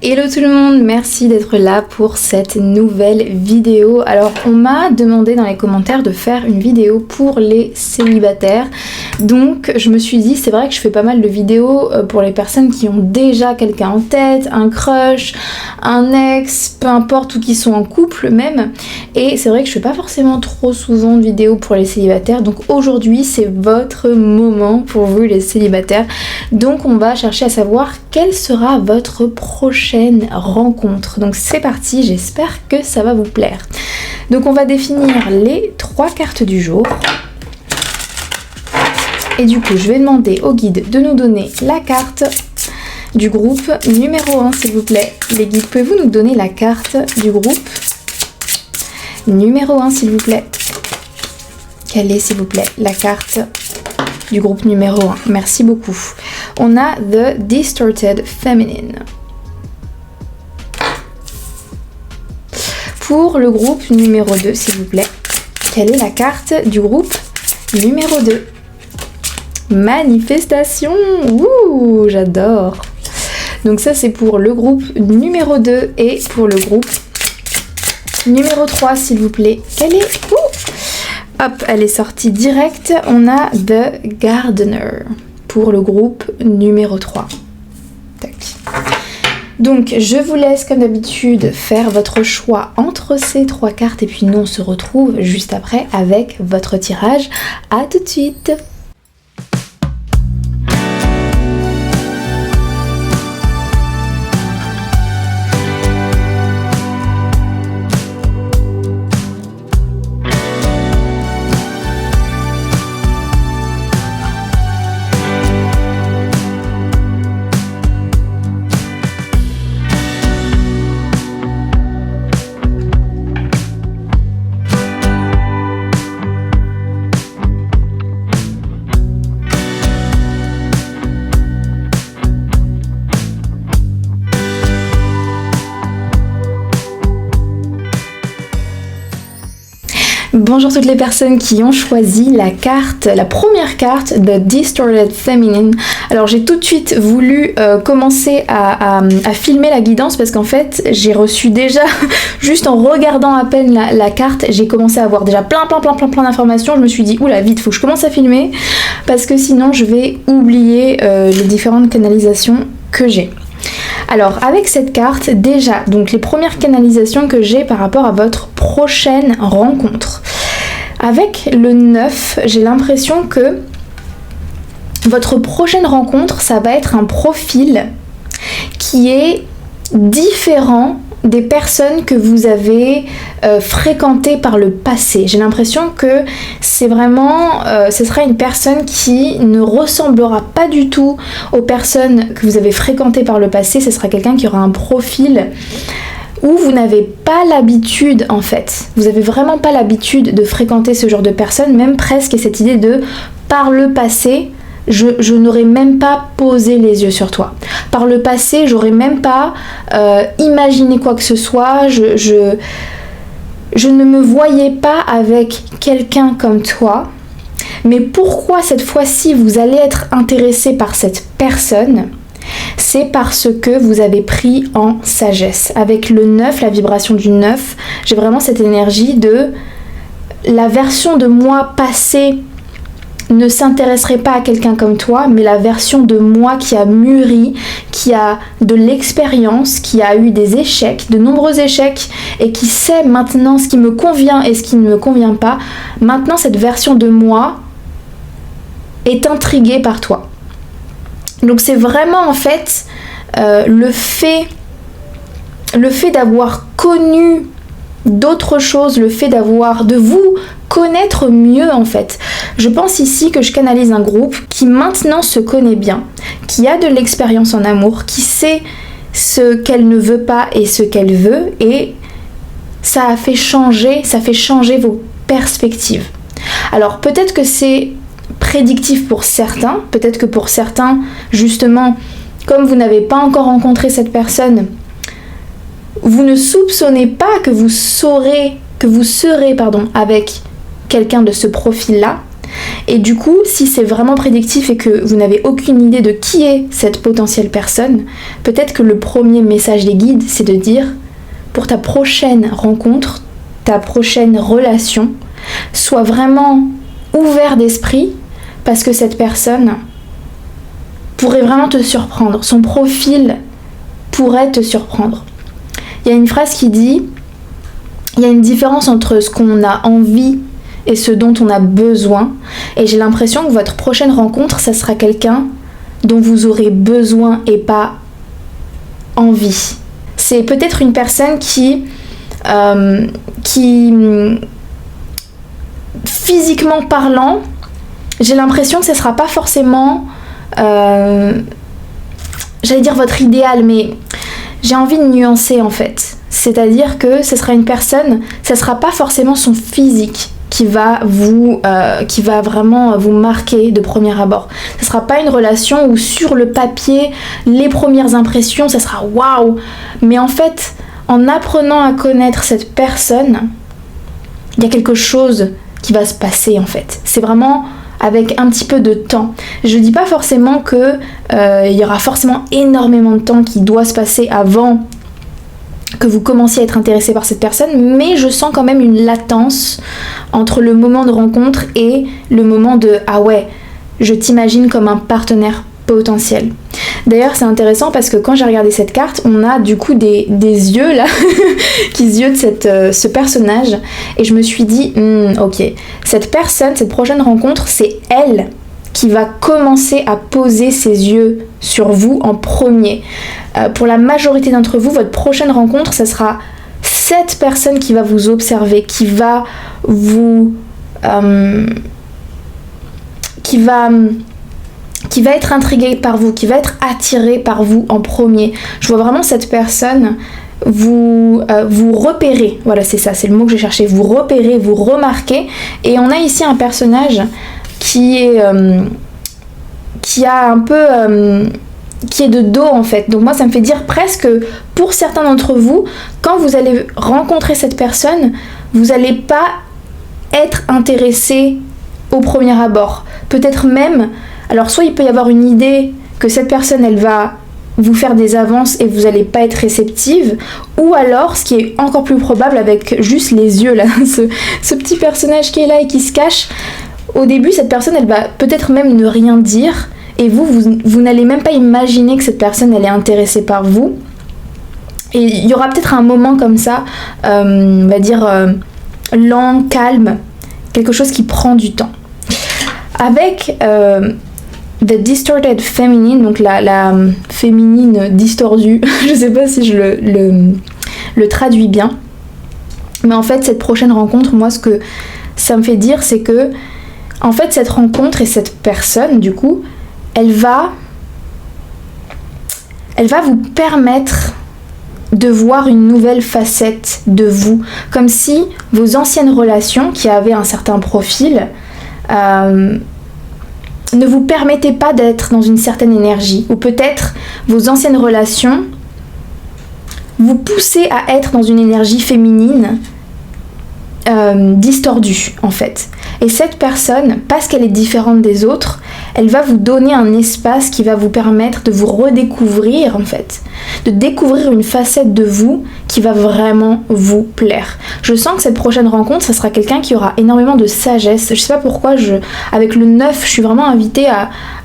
Hello tout le monde, merci d'être là pour cette nouvelle vidéo. Alors on m'a demandé dans les commentaires de faire une vidéo pour les célibataires. Donc je me suis dit, c'est vrai que je fais pas mal de vidéos pour les personnes qui ont déjà quelqu'un en tête, un crush, un ex, peu importe, ou qui sont en couple même. Et c'est vrai que je fais pas forcément trop souvent de vidéos pour les célibataires. Donc aujourd'hui c'est votre moment pour vous les célibataires. Donc on va chercher à savoir quelle sera votre prochaine rencontre. Donc c'est parti, j'espère que ça va vous plaire. Donc on va définir les 3 cartes du jour. Et du coup je vais demander au guide de nous donner la carte du groupe numéro 1 s'il vous plaît. Les guides, pouvez-vous nous donner la carte du groupe numéro 1 s'il vous plaît? Quelle est s'il vous plaît la carte du groupe numéro 1? Merci beaucoup. On a The Distorted Feminine. Pour le groupe numéro 2, s'il vous plaît, quelle est la carte du groupe numéro 2? Manifestation. Ouh, j'adore. Donc ça, c'est pour le groupe numéro 2 et pour le groupe numéro 3, s'il vous plaît. Quelle est... Ouh. Hop, elle est sortie direct. On a The Gardener pour le groupe numéro 3. Tac. Donc je vous laisse comme d'habitude faire votre choix entre ces 3 cartes et puis nous on se retrouve juste après avec votre tirage. À tout de suite. Bonjour toutes les personnes qui ont choisi la première carte de Distorted Feminine. Alors j'ai tout de suite voulu commencer à filmer la guidance parce qu'en fait j'ai reçu déjà, juste en regardant à peine la carte, j'ai commencé à avoir déjà plein d'informations. Je me suis dit oula vite, faut que je commence à filmer parce que sinon je vais oublier les différentes canalisations que j'ai. Alors avec cette carte déjà, donc les premières canalisations que j'ai par rapport à votre prochaine rencontre. Avec le 9, j'ai l'impression que votre prochaine rencontre, ça va être un profil qui est différent des personnes que vous avez fréquentées par le passé. J'ai l'impression que c'est vraiment, ce sera une personne qui ne ressemblera pas du tout aux personnes que vous avez fréquentées par le passé. Ce sera quelqu'un qui aura un profil où vous n'avez pas l'habitude en fait. Vous avez vraiment pas l'habitude de fréquenter ce genre de personnes, même presque cette idée de par le passé, je n'aurais même pas posé les yeux sur toi. Par le passé, j'aurais même pas imaginé quoi que ce soit. Je ne me voyais pas avec quelqu'un comme toi. Mais pourquoi cette fois-ci vous allez être intéressé par cette personne? C'est parce que vous avez pris en sagesse. Avec le 9, la vibration du 9, j'ai vraiment cette énergie de la version de moi passée ne s'intéresserait pas à quelqu'un comme toi, mais la version de moi qui a mûri, qui a de l'expérience, qui a eu des échecs, de nombreux échecs, et qui sait maintenant ce qui me convient et ce qui ne me convient pas. Maintenant, cette version de moi est intriguée par toi. Donc c'est vraiment en fait le fait d'avoir connu d'autres choses, le fait de vous connaître mieux en fait. Je pense ici que je canalise un groupe qui maintenant se connaît bien, qui a de l'expérience en amour, qui sait ce qu'elle ne veut pas et ce qu'elle veut, et ça fait changer vos perspectives. Alors peut-être que c'est prédictif pour certains, peut-être que pour certains, justement, comme vous n'avez pas encore rencontré cette personne, vous ne soupçonnez pas que vous serez avec quelqu'un de ce profil-là, Et du coup, si c'est vraiment prédictif et que vous n'avez aucune idée de qui est cette potentielle personne, peut-être que le premier message des guides, c'est de dire, pour ta prochaine rencontre, ta prochaine relation, sois vraiment ouvert d'esprit parce que cette personne pourrait vraiment te surprendre. Son profil pourrait te surprendre. Il y a une phrase qui dit, il y a une différence entre ce qu'on a envie et ce dont on a besoin. Et j'ai l'impression que votre prochaine rencontre, ça sera quelqu'un dont vous aurez besoin et pas envie. C'est peut-être une personne qui physiquement parlant, j'ai l'impression que ce sera pas forcément j'allais dire votre idéal, mais j'ai envie de nuancer en fait. C'est-à-dire que ce sera une personne, ça sera pas forcément son physique qui va vraiment vous marquer de premier abord. Ce sera pas une relation où sur le papier, les premières impressions, ça sera waouh. Mais en fait, en apprenant à connaître cette personne, il y a quelque chose qui va se passer en fait. C'est vraiment avec un petit peu de temps. Je dis pas forcément que il y aura forcément énormément de temps qui doit se passer avant que vous commenciez à être intéressé par cette personne, mais je sens quand même une latence entre le moment de rencontre et le moment de « ah ouais, je t'imagine comme un partenaire potentiel ». D'ailleurs, c'est intéressant parce que quand j'ai regardé cette carte, on a du coup des yeux là qui ziotent ce personnage et je me suis dit ok, cette personne, cette prochaine rencontre, c'est elle qui va commencer à poser ses yeux sur vous en premier. Pour la majorité d'entre vous, votre prochaine rencontre, ça sera cette personne qui va vous observer, qui va vous... qui va être intriguée par vous, qui va être attirée par vous en premier. Je vois vraiment cette personne vous repérer. Voilà, c'est ça, c'est le mot que j'ai cherché. Vous repérer, vous remarquer. Et on a ici un personnage qui est de dos en fait. Donc moi ça me fait dire presque pour certains d'entre vous, quand vous allez rencontrer cette personne, vous n'allez pas être intéressé au premier abord. Peut-être même, alors soit il peut y avoir une idée que cette personne elle va vous faire des avances et vous n'allez pas être réceptive, ou alors ce qui est encore plus probable avec juste les yeux là, ce petit personnage qui est là et qui se cache. Au début, cette personne, elle va peut-être même ne rien dire et vous n'allez même pas imaginer que cette personne, elle est intéressée par vous. Et il y aura peut-être un moment comme ça, on va dire lent, calme, quelque chose qui prend du temps. Avec The Distorted Feminine, donc la féminine distordue, je sais pas si je le traduis bien, mais en fait, cette prochaine rencontre, moi, ce que ça me fait dire, c'est que en fait, cette rencontre et cette personne, du coup, elle va vous permettre de voir une nouvelle facette de vous. Comme si vos anciennes relations, qui avaient un certain profil, ne vous permettaient pas d'être dans une certaine énergie. Ou peut-être vos anciennes relations vous poussaient à être dans une énergie féminine distordue, en fait. Et cette personne, parce qu'elle est différente des autres, elle va vous donner un espace qui va vous permettre de vous redécouvrir en fait, de découvrir une facette de vous qui va vraiment vous plaire. Je sens que cette prochaine rencontre, ça sera quelqu'un qui aura énormément de sagesse. Je sais pas pourquoi, avec le 9, je suis vraiment invitée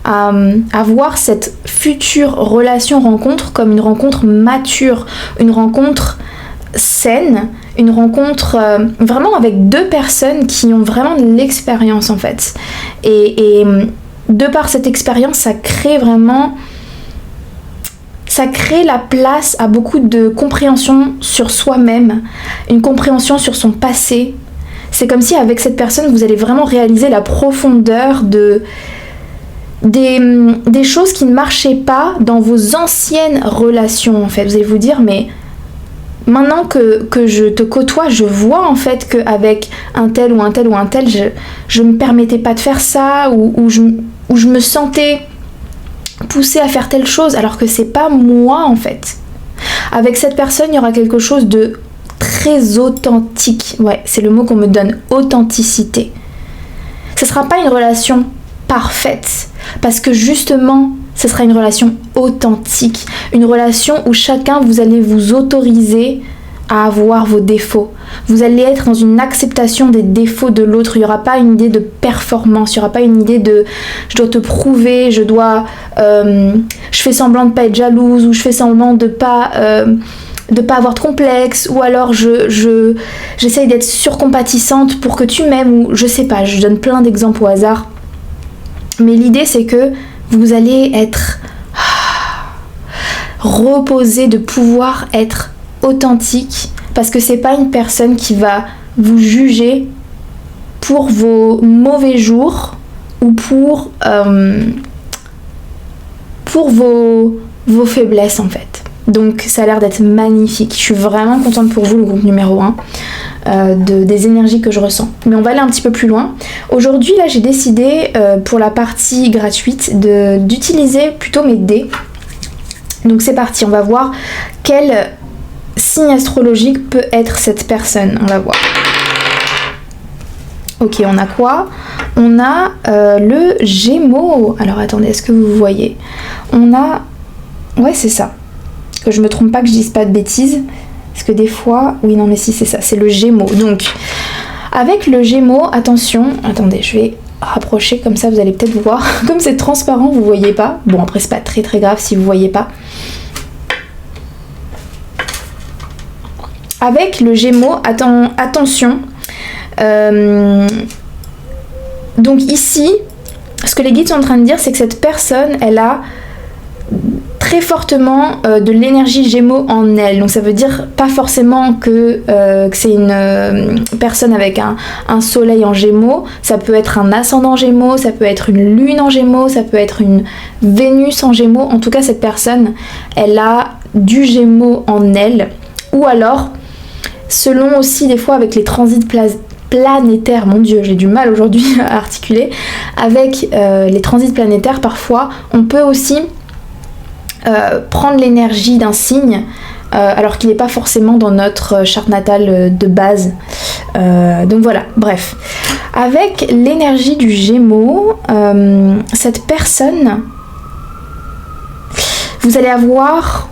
à voir cette future relation-rencontre comme une rencontre mature, une rencontre saine, une rencontre vraiment avec deux personnes qui ont vraiment de l'expérience en fait. Et de par cette expérience, ça crée la place à beaucoup de compréhension sur soi-même, une compréhension sur son passé. C'est comme si avec cette personne, vous allez vraiment réaliser la profondeur des choses qui ne marchaient pas dans vos anciennes relations en fait. Vous allez vous dire, mais maintenant que je te côtoie, je vois en fait qu'avec un tel ou un tel ou un tel, je me permettais pas de faire ça, ou je me sentais poussée à faire telle chose, alors que c'est pas moi en fait. Avec cette personne, il y aura quelque chose de très authentique. Ouais, c'est le mot qu'on me donne, authenticité. Ce sera pas une relation parfaite, parce que justement, ce sera une relation authentique, une relation où chacun, vous allez vous autoriser à avoir vos défauts. Vous allez être dans une acceptation des défauts de l'autre. Il n'y aura pas une idée de performance, il n'y aura pas une idée de je dois te prouver, je fais semblant de pas être jalouse, ou je fais semblant de pas avoir de complexe, ou alors j'essaye d'être surcompatissante pour que tu m'aimes, ou je sais pas, je donne plein d'exemples au hasard. Mais l'idée c'est que vous allez être reposé de pouvoir être authentique, parce que c'est pas une personne qui va vous juger pour vos mauvais jours ou pour vos faiblesses en fait. Donc ça a l'air d'être magnifique. Je suis vraiment contente pour vous, le groupe numéro 1, des énergies que je ressens. Mais on va aller un petit peu plus loin. Aujourd'hui, là, j'ai décidé pour la partie gratuite d'utiliser plutôt mes dés. Donc c'est parti, on va voir quel signe astrologique peut être cette personne. On va voir. Ok, on a quoi? On a le Gémeaux. Alors attendez, est-ce que vous voyez? On a... Ouais, c'est ça. Que je me trompe pas, que je dise pas de bêtises. Parce que des fois... Oui, non, mais si, c'est ça. C'est le Gémeaux. Donc, avec le Gémeaux, attention. Attendez, je vais rapprocher, comme ça vous allez peut-être voir. Comme c'est transparent, vous voyez pas. Bon, après, c'est pas très très grave si vous voyez pas. Avec le Gémeaux, attention. Donc ici, ce que les guides sont en train de dire, c'est que cette personne, elle a très fortement de l'énergie Gémeaux en elle. Donc ça veut dire pas forcément que c'est une personne avec un soleil en Gémeaux. Ça peut être un ascendant Gémeaux, ça peut être une lune en Gémeaux, ça peut être une Vénus en Gémeaux. En tout cas, cette personne, elle a du Gémeaux en elle. Ou alors, selon aussi des fois avec les transits planétaires, mon Dieu, j'ai du mal aujourd'hui à articuler, avec les transits planétaires, parfois, on peut aussi prendre l'énergie d'un signe, alors qu'il n'est pas forcément dans notre charte natale de base. Donc voilà, bref. Avec l'énergie du Gémeaux, cette personne, vous allez avoir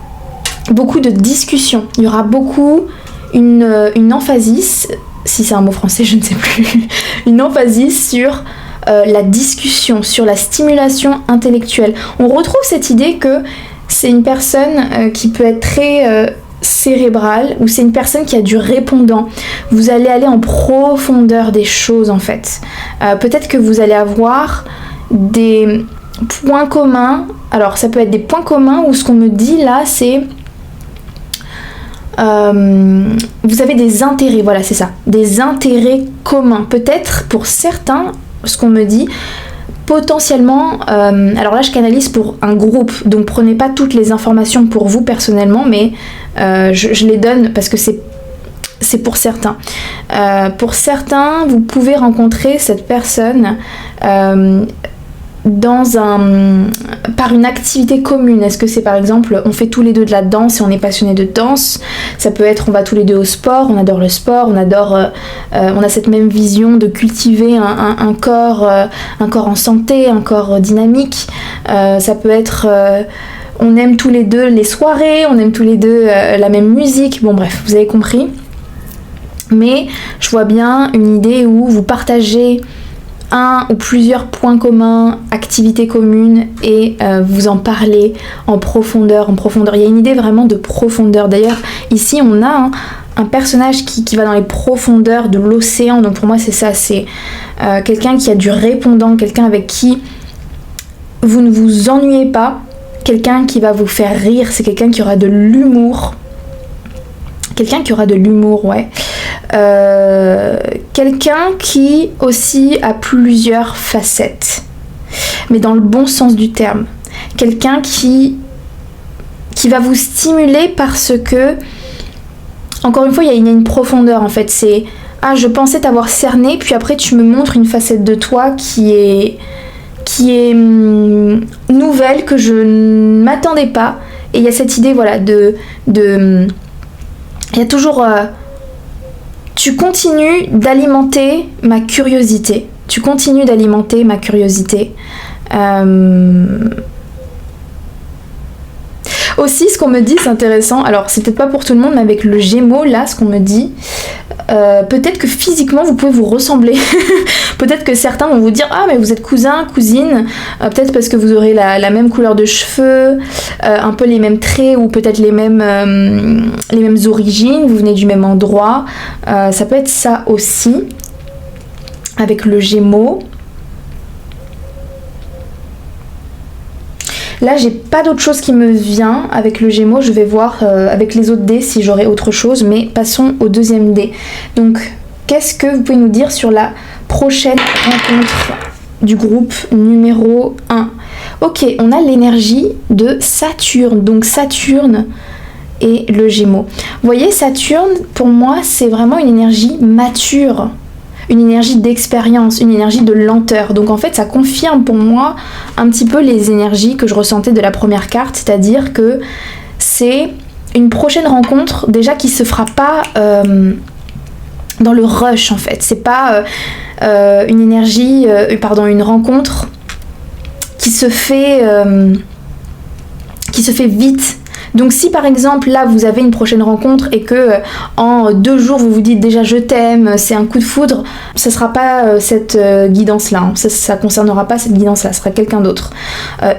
beaucoup de discussions. Il y aura beaucoup une emphasis, si c'est un mot français, je ne sais plus, une emphasis sur la discussion, sur la stimulation intellectuelle. On retrouve cette idée que c'est une personne qui peut être très cérébrale, ou c'est une personne qui a du répondant. Vous allez aller en profondeur des choses en fait. Peut-être que vous allez avoir des points communs. Alors ça peut être des points communs, où ce qu'on me dit là c'est vous avez des intérêts, voilà c'est ça, des intérêts communs. Peut-être pour certains, ce qu'on me dit, potentiellement, alors là je canalise pour un groupe, donc prenez pas toutes les informations pour vous personnellement, mais je les donne parce que c'est pour certains. Pour certains, vous pouvez rencontrer cette personne par une activité commune. Est-ce que c'est par exemple on fait tous les deux de la danse et on est passionné de danse? Ça peut être on va tous les deux au sport, on adore le sport, on a cette même vision de cultiver un corps en santé, un corps dynamique. Ça peut être on aime tous les deux les soirées, on aime tous les deux la même musique. Bon bref, vous avez compris. Mais je vois bien une idée où vous partagez un ou plusieurs points communs, activités communes, et vous en parlez en profondeur. Il y a une idée vraiment de profondeur. D'ailleurs, ici, on a un personnage qui va dans les profondeurs de l'océan. Donc pour moi, c'est ça. C'est quelqu'un qui a du répondant, quelqu'un avec qui vous ne vous ennuyez pas, quelqu'un qui va vous faire rire. C'est quelqu'un qui aura de l'humour. Ouais. Quelqu'un qui aussi a plusieurs facettes, mais dans le bon sens du terme. Quelqu'un qui va vous stimuler parce que, encore une fois, il y a une profondeur en fait. C'est je pensais t'avoir cerné, puis après tu me montres une facette de toi qui est nouvelle, que je ne m'attendais pas. Et il y a cette idée, voilà, il y a toujours tu continues d'alimenter ma curiosité. Tu continues d'alimenter ma curiosité. Aussi, ce qu'on me dit, c'est intéressant. Alors, c'est peut-être pas pour tout le monde, mais avec le Gémeaux, là, ce qu'on me dit, peut-être que physiquement, vous pouvez vous ressembler. Peut-être que certains vont vous dire « Ah, mais vous êtes cousin, cousine. » Peut-être parce que vous aurez la même couleur de cheveux, un peu les mêmes traits, ou peut-être les mêmes origines, vous venez du même endroit. Ça peut être ça aussi, avec le Gémeaux. Là, j'ai pas d'autre chose qui me vient avec le Gémeaux. Je vais voir avec les autres dés si j'aurai autre chose. Mais passons au deuxième dé. Donc, qu'est-ce que vous pouvez nous dire sur la prochaine rencontre du groupe numéro 1? Ok, on a l'énergie de Saturne. Donc, Saturne et le Gémeaux. Vous voyez, Saturne, pour moi, c'est vraiment une énergie mature. Une énergie d'expérience, une énergie de lenteur. Donc en fait, ça confirme pour moi un petit peu les énergies que je ressentais de la première carte, c'est-à-dire que c'est une prochaine rencontre déjà qui se fera pas dans le rush en fait. C'est pas une rencontre qui se fait vite. Donc si par exemple là vous avez une prochaine rencontre et que en 2 jours vous vous dites déjà je t'aime, c'est un coup de foudre, ça sera pas cette guidance là, hein. Ça concernera pas cette guidance là, ce sera quelqu'un d'autre.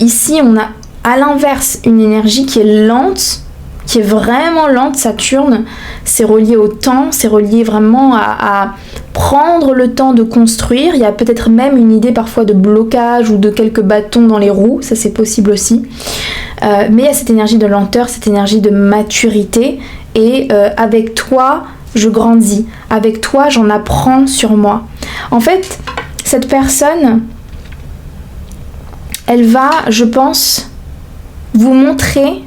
Ici on a à l'inverse une énergie qui est lente, qui est vraiment lente. Saturne, c'est relié au temps, c'est relié vraiment à prendre le temps de construire. Il y a peut-être même une idée parfois de blocage ou de quelques bâtons dans les roues, ça c'est possible aussi. Mais il y a cette énergie de lenteur, cette énergie de maturité, et avec toi je grandis, avec toi j'en apprends sur moi. En fait, cette personne, elle va, je pense, vous montrer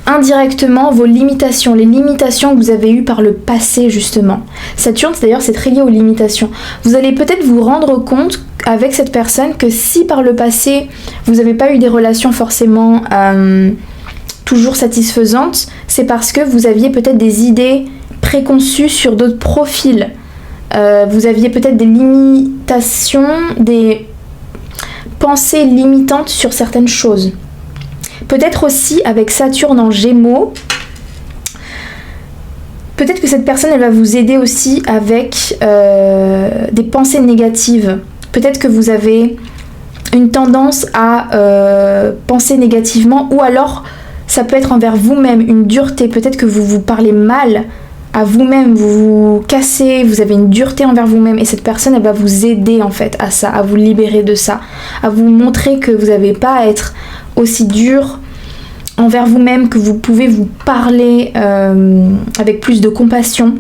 indirectement vos limitations, les limitations que vous avez eues par le passé justement. Saturne, d'ailleurs, c'est très lié aux limitations. Vous allez peut-être vous rendre compte avec cette personne que si par le passé vous n'avez pas eu des relations forcément toujours satisfaisantes, c'est parce que vous aviez peut-être des idées préconçues sur d'autres profils. Vous aviez peut-être des limitations, des pensées limitantes sur certaines choses. Peut-être aussi avec Saturne en Gémeaux, peut-être que cette personne elle va vous aider aussi avec des pensées négatives. Peut-être que vous avez une tendance à penser négativement, ou alors ça peut être envers vous-même, une dureté. Peut-être que vous vous parlez mal à vous-même, vous vous cassez, vous avez une dureté envers vous-même, et cette personne elle va vous aider en fait à ça, à vous libérer de ça, à vous montrer que vous n'avez pas à être aussi dur envers vous-même, que vous pouvez vous parler avec plus de compassion.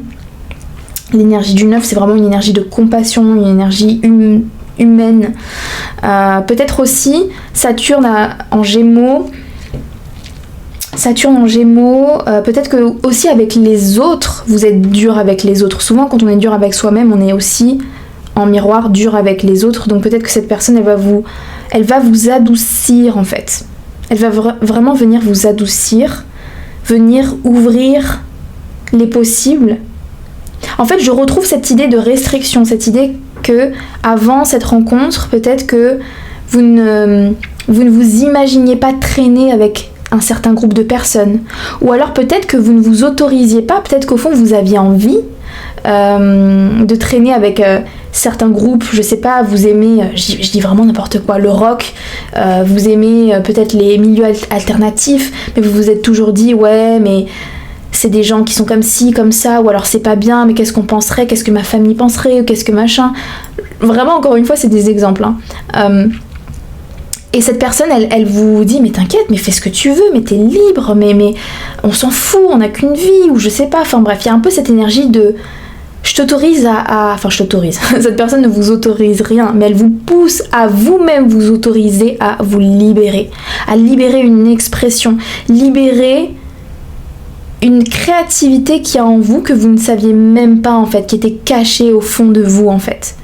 L'énergie du 9, c'est vraiment une énergie de compassion, une énergie humaine. Peut-être aussi Saturne en Gémeaux. Peut-être que aussi avec les autres, vous êtes dur avec les autres. Souvent quand on est dur avec soi-même, on est aussi en miroir dur avec les autres. Donc peut-être que cette personne, elle va vous adoucir en fait. Elle va vraiment venir vous adoucir, venir ouvrir les possibles. En fait, je retrouve cette idée de restriction, cette idée que avant cette rencontre, peut-être que vous ne vous imaginiez pas traîner avec un certain groupe de personnes. Ou alors peut-être que vous ne vous autorisiez pas, peut-être qu'au fond vous aviez envie de traîner avec certains groupes, je sais pas, vous aimez, je dis vraiment n'importe quoi, le rock, vous aimez peut-être les milieux alternatifs, mais vous vous êtes toujours dit ouais mais c'est des gens qui sont comme ci, comme ça, ou alors c'est pas bien, mais qu'est-ce qu'on penserait, qu'est-ce que ma famille penserait, ou qu'est-ce que machin. Vraiment encore une fois c'est des exemples, hein. Et cette personne, elle vous dit, mais t'inquiète, mais fais ce que tu veux, mais t'es libre, mais on s'en fout, on n'a qu'une vie, ou je sais pas, enfin bref, il y a un peu cette énergie de je t'autorise enfin je t'autorise, cette personne ne vous autorise rien, mais elle vous pousse à vous-même vous autoriser à vous libérer, à libérer une expression, libérer une créativité qui est en vous que vous ne saviez même pas en fait, qui était cachée au fond de vous en fait.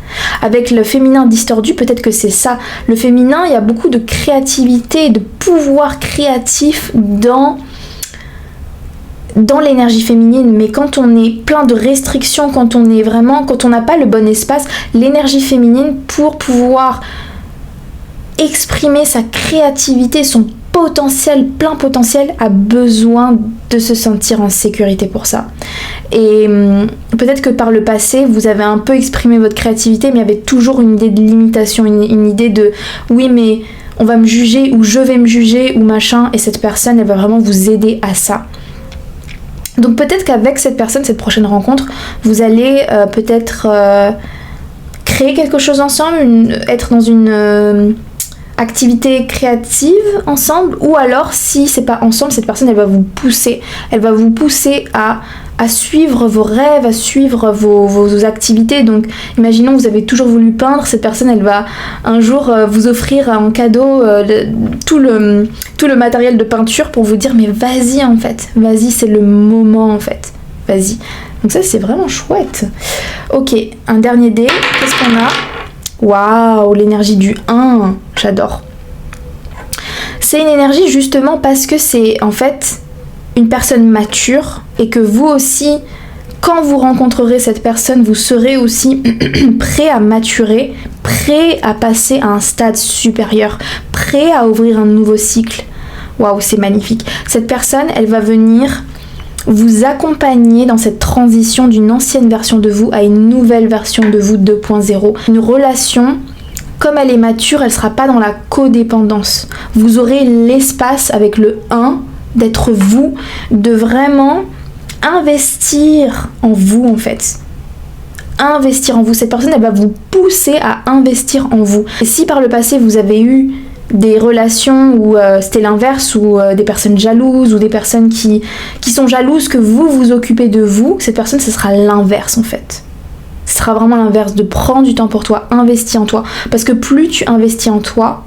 Avec le féminin distordu, peut-être que c'est ça. Le féminin, il y a beaucoup de créativité, de pouvoir créatif dans dans l'énergie féminine, mais quand on est plein de restrictions, quand on n'a pas le bon espace, l'énergie féminine, pour pouvoir exprimer sa créativité, son potentiel, plein potentiel, a besoin de se sentir en sécurité pour ça. Et peut-être que par le passé, vous avez un peu exprimé votre créativité, mais il y avait toujours une idée de limitation, une idée de oui, mais on va me juger, ou je vais me juger, ou machin, et cette personne, elle va vraiment vous aider à ça. Donc peut-être qu'avec cette personne, cette prochaine rencontre, vous allez peut-être créer quelque chose ensemble, être dans une activité créative ensemble, ou alors si c'est pas ensemble, cette personne elle va vous pousser à suivre vos rêves, à suivre vos activités. Donc imaginons que vous avez toujours voulu peindre, cette personne elle va un jour vous offrir en cadeau tout le matériel de peinture pour vous dire mais vas-y en fait, vas-y, c'est le moment en fait, vas-y. Donc ça c'est vraiment chouette. Ok, un dernier dé, qu'est-ce qu'on a? Waouh, l'énergie du 1, j'adore. C'est une énergie justement parce que c'est en fait une personne mature et que vous aussi, quand vous rencontrerez cette personne, vous serez aussi prêt à maturer, prêt à passer à un stade supérieur, prêt à ouvrir un nouveau cycle. Waouh, c'est magnifique. Cette personne, elle va venir vous accompagner dans cette transition d'une ancienne version de vous à une nouvelle version de vous 2.0. Une relation, comme elle est mature, elle ne sera pas dans la codépendance. Vous aurez l'espace avec le 1 d'être vous, de vraiment investir en vous en fait. Investir en vous. Cette personne, elle va vous pousser à investir en vous. Et si par le passé, vous avez eu des relations où c'était l'inverse, ou des personnes jalouses, ou des personnes qui sont jalouses que vous vous occupez de vous, cette personne, ce sera l'inverse en fait. Ce sera vraiment l'inverse, de prendre du temps pour toi, investir en toi. Parce que plus tu investis en toi,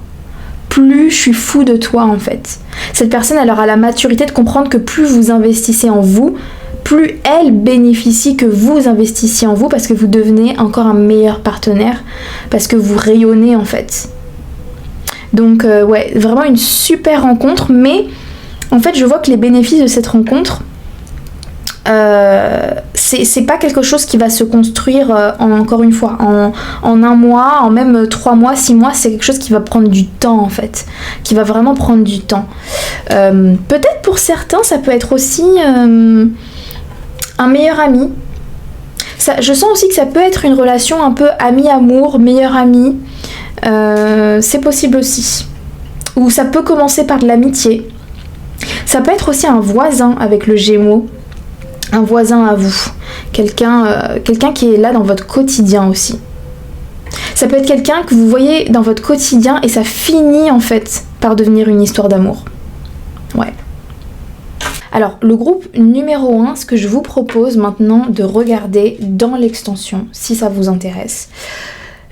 plus je suis fou de toi en fait. Cette personne, elle aura la maturité de comprendre que plus vous investissez en vous, plus elle bénéficie que vous investissiez en vous, parce que vous devenez encore un meilleur partenaire, parce que vous rayonnez en fait. Donc ouais, vraiment une super rencontre, mais en fait je vois que les bénéfices de cette rencontre, c'est pas quelque chose qui va se construire encore une fois, en un mois, en même 3 mois, 6 mois, c'est quelque chose qui va prendre du temps en fait, qui va vraiment prendre du temps. Peut-être pour certains ça peut être aussi un meilleur ami. Ça, je sens aussi que ça peut être une relation un peu ami-amour, meilleur ami. C'est possible aussi. Ou ça peut commencer par de l'amitié. Ça peut être aussi un voisin avec le Gémeaux. Un voisin à vous. Quelqu'un qui est là dans votre quotidien aussi. Ça peut être quelqu'un que vous voyez dans votre quotidien et ça finit en fait par devenir une histoire d'amour. Ouais. Alors, le groupe numéro 1, ce que je vous propose maintenant de regarder dans l'extension, si ça vous intéresse.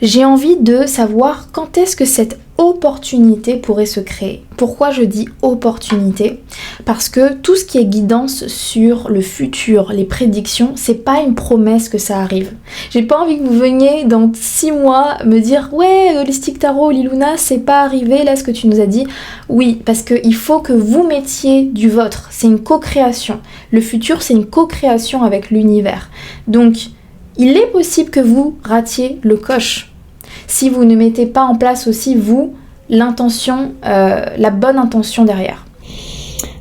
J'ai envie de savoir quand est-ce que cette opportunité pourrait se créer. Pourquoi je dis opportunité? Parce que tout ce qui est guidance sur le futur, les prédictions, c'est pas une promesse que ça arrive. J'ai pas envie que vous veniez dans 6 mois me dire « Ouais, Holistic Tarot, Liluna, c'est pas arrivé là ce que tu nous as dit. » Oui, parce qu'il faut que vous mettiez du vôtre. C'est une co-création. Le futur, c'est une co-création avec l'univers. Donc, il est possible que vous ratiez le coche. Si vous ne mettez pas en place aussi, vous, l'intention, la bonne intention derrière.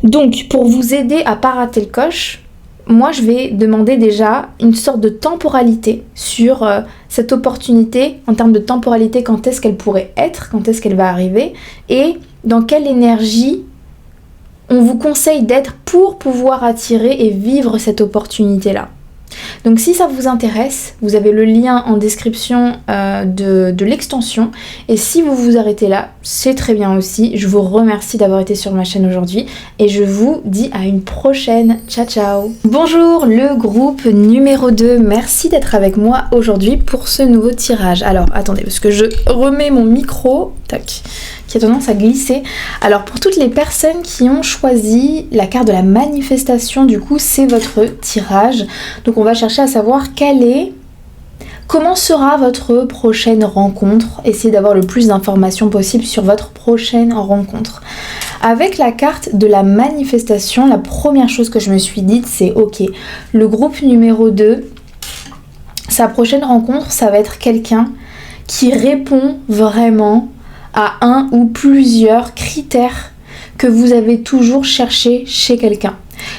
Donc, pour vous aider à pas rater le coche, moi, je vais demander déjà une sorte de temporalité sur cette opportunité, en termes de temporalité, quand est-ce qu'elle pourrait être, quand est-ce qu'elle va arriver, et dans quelle énergie on vous conseille d'être pour pouvoir attirer et vivre cette opportunité-là. Donc si ça vous intéresse, vous avez le lien en description de l'extension. Et si vous vous arrêtez là, c'est très bien aussi. Je vous remercie d'avoir été sur ma chaîne aujourd'hui. Et je vous dis à une prochaine. Ciao ciao. Bonjour le groupe numéro 2. Merci d'être avec moi aujourd'hui pour ce nouveau tirage. Alors attendez, parce que je remets mon micro. Tac. Qui a tendance à glisser. Alors pour toutes les personnes qui ont choisi la carte de la manifestation, du coup c'est votre tirage. Donc on va chercher à savoir comment sera votre prochaine rencontre. Essayez d'avoir le plus d'informations possible sur votre prochaine rencontre. Avec la carte de la manifestation, la première chose que je me suis dite, c'est ok, le groupe numéro 2, sa prochaine rencontre, ça va être quelqu'un qui répond vraiment à un ou plusieurs critères que vous avez toujours cherché chez quelqu'un.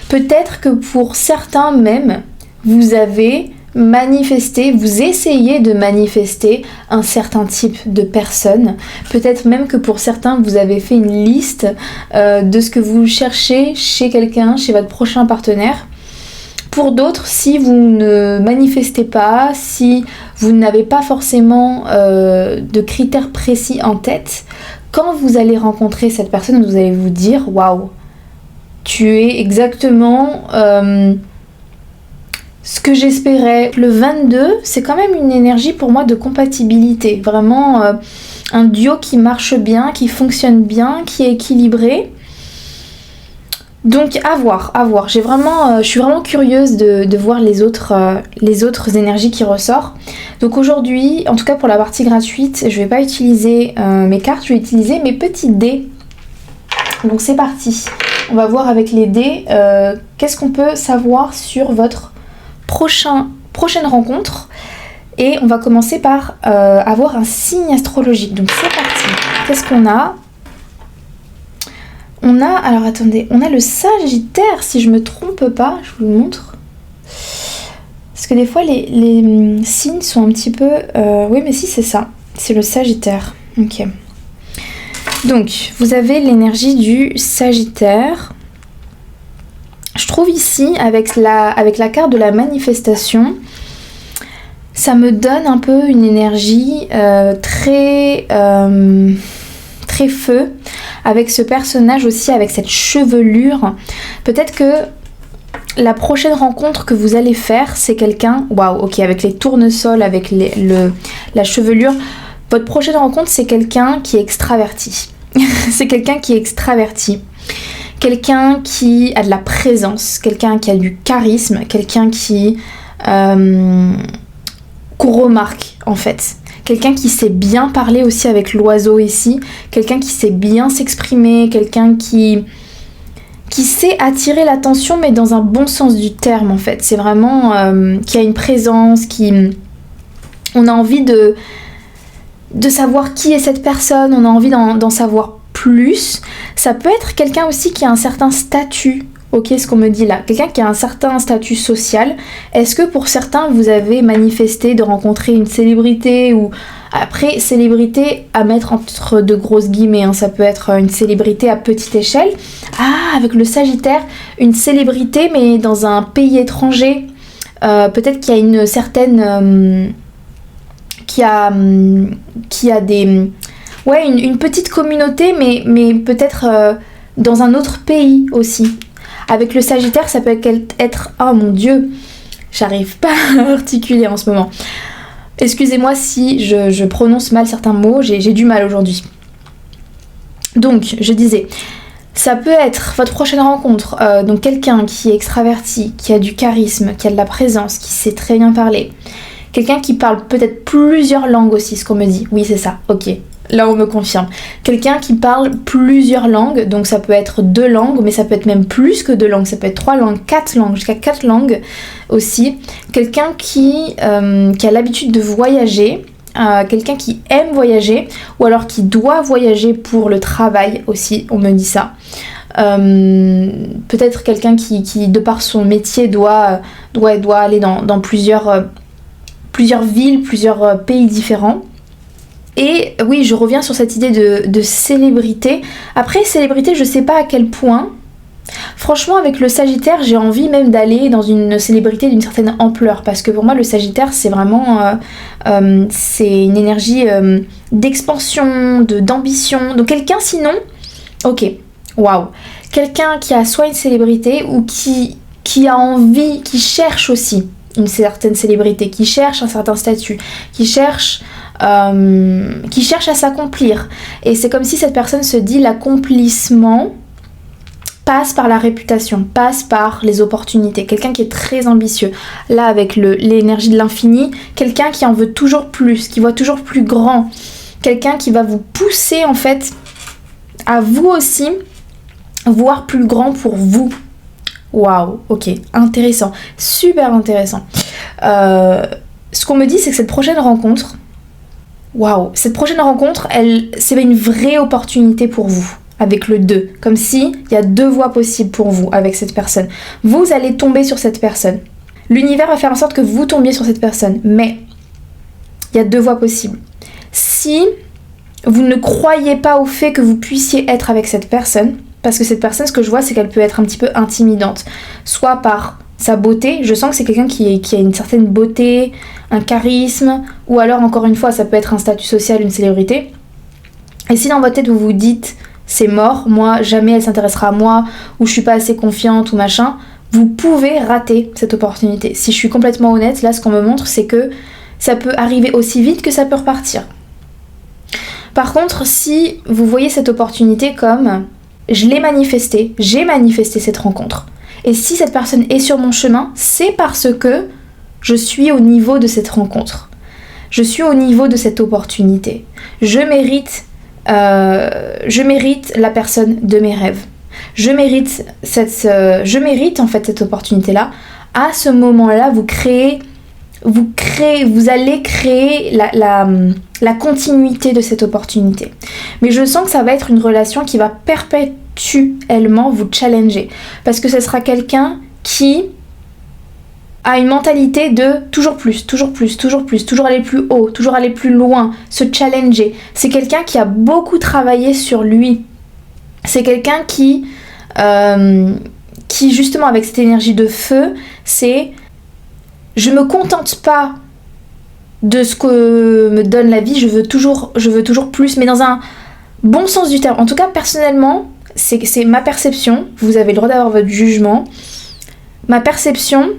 Peut-être que pour certains même, vous avez manifesté, vous essayez de manifester un certain type de personne. Peut-être même que pour certains, vous avez fait une liste de ce que vous cherchez chez quelqu'un, chez votre prochain partenaire. Pour d'autres, si vous ne manifestez pas, si vous n'avez pas forcément de critères précis en tête, quand vous allez rencontrer cette personne, vous allez vous dire « Waouh, tu es exactement ce que j'espérais ». Le 22, c'est quand même une énergie pour moi de compatibilité. Vraiment un duo qui marche bien, qui fonctionne bien, qui est équilibré. Donc à voir. Je suis vraiment curieuse de voir les autres énergies qui ressortent. Donc aujourd'hui, en tout cas pour la partie gratuite, je vais pas utiliser mes cartes, je vais utiliser mes petits dés. Donc c'est parti. On va voir avec les dés qu'est-ce qu'on peut savoir sur votre prochaine rencontre. Et on va commencer par avoir un signe astrologique. Donc c'est parti. Qu'est-ce qu'on a ? On a le Sagittaire, si je me trompe pas, je vous le montre. Parce que des fois, les signes sont un petit peu... Oui, mais si, c'est ça. C'est le Sagittaire. Ok. Donc, vous avez l'énergie du Sagittaire. Je trouve ici, avec la carte de la manifestation, ça me donne un peu une énergie très feu, avec ce personnage aussi, avec cette chevelure. Peut-être que la prochaine rencontre que vous allez faire, c'est quelqu'un, waouh, ok, avec les tournesols, avec la chevelure, votre prochaine rencontre, c'est quelqu'un qui est extraverti. C'est quelqu'un qui est extraverti. Quelqu'un qui a de la présence, quelqu'un qui a du charisme, quelqu'un qu'on remarque en fait. Quelqu'un qui sait bien parler aussi avec l'oiseau ici, quelqu'un qui sait bien s'exprimer, quelqu'un qui sait attirer l'attention mais dans un bon sens du terme en fait. C'est vraiment qui a une présence, on a envie de savoir qui est cette personne, on a envie d'en savoir plus. Ça peut être quelqu'un aussi qui a un certain statut. Ok, ce qu'on me dit là, quelqu'un qui a un certain statut social. Est-ce que pour certains vous avez manifesté de rencontrer une célébrité, ou après célébrité à mettre entre de grosses guillemets, hein, ça peut être une célébrité à petite échelle. Ah, avec le Sagittaire, une célébrité mais dans un pays étranger. Peut-être qu'il y a une certaine qui a des une petite communauté mais peut-être dans un autre pays aussi. Avec le Sagittaire, ça peut être... Oh mon Dieu, j'arrive pas à articuler en ce moment. Excusez-moi si je prononce mal certains mots, j'ai du mal aujourd'hui. Donc, je disais, ça peut être votre prochaine rencontre, donc quelqu'un qui est extraverti, qui a du charisme, qui a de la présence, qui sait très bien parler. Quelqu'un qui parle peut-être plusieurs langues aussi, ce qu'on me dit. Oui, c'est ça, ok. Là, on me confirme. Quelqu'un qui parle plusieurs langues, donc ça peut être 2 langues, mais ça peut être même plus que 2 langues, ça peut être 3 langues, 4 langues, jusqu'à 4 langues aussi. Quelqu'un qui a l'habitude de voyager, quelqu'un qui aime voyager, ou alors qui doit voyager pour le travail aussi, on me dit ça. Peut-être quelqu'un qui, de par son métier, doit aller dans plusieurs villes, plusieurs pays différents. Et oui, je reviens sur cette idée de célébrité. Après, célébrité, je sais pas à quel point. Franchement, avec le Sagittaire, j'ai envie même d'aller dans une célébrité d'une certaine ampleur. Parce que pour moi, le Sagittaire, c'est vraiment... c'est une énergie d'expansion, d'ambition. Donc quelqu'un sinon... Ok, waouh. Quelqu'un qui a soit une célébrité ou qui a envie, qui cherche aussi une certaine célébrité, qui cherche un certain statut, qui cherche à s'accomplir. Et c'est comme si cette personne se dit l'accomplissement passe par la réputation, passe par les opportunités. Quelqu'un qui est très ambitieux. Là, avec l'énergie de l'infini, quelqu'un qui en veut toujours plus, qui voit toujours plus grand. Quelqu'un qui va vous pousser en fait à vous aussi voir plus grand pour vous. Waouh, ok, intéressant, super intéressant. Ce qu'on me dit, c'est que cette prochaine rencontre, waouh, cette prochaine rencontre, c'est une vraie opportunité pour vous, avec le 2. Comme si il y a 2 voies possibles pour vous avec cette personne. Vous allez tomber sur cette personne. L'univers va faire en sorte que vous tombiez sur cette personne. Mais il y a 2 voies possibles. Si vous ne croyez pas au fait que vous puissiez être avec cette personne, parce que cette personne, ce que je vois, c'est qu'elle peut être un petit peu intimidante. Soit par sa beauté, je sens que c'est quelqu'un qui a une certaine beauté, un charisme, ou alors encore une fois, ça peut être un statut social, une célébrité. Et si dans votre tête vous vous dites c'est mort, moi jamais elle s'intéressera à moi, ou je suis pas assez confiante ou machin, vous pouvez rater cette opportunité. Si je suis complètement honnête, là ce qu'on me montre c'est que ça peut arriver aussi vite que ça peut repartir. Par contre, si vous voyez cette opportunité comme je l'ai manifesté, j'ai manifesté cette rencontre. Et si cette personne est sur mon chemin, c'est parce que je suis au niveau de cette rencontre. Je suis au niveau de cette opportunité. Je mérite la personne de mes rêves. Je mérite en fait cette opportunité-là. À ce moment-là, vous allez créer la continuité de cette opportunité. Mais je sens que ça va être une relation qui va perpétuellement vous challenger. Parce que ce sera quelqu'un qui a une mentalité de toujours plus, toujours plus, toujours plus, toujours aller plus haut, toujours aller plus loin, se challenger. C'est quelqu'un qui a beaucoup travaillé sur lui. C'est quelqu'un qui justement avec cette énergie de feu, c'est je me contente pas de ce que me donne la vie, je veux toujours plus, mais dans un bon sens du terme. En tout cas, personnellement, c'est ma perception, vous avez le droit d'avoir votre jugement. Ma perception,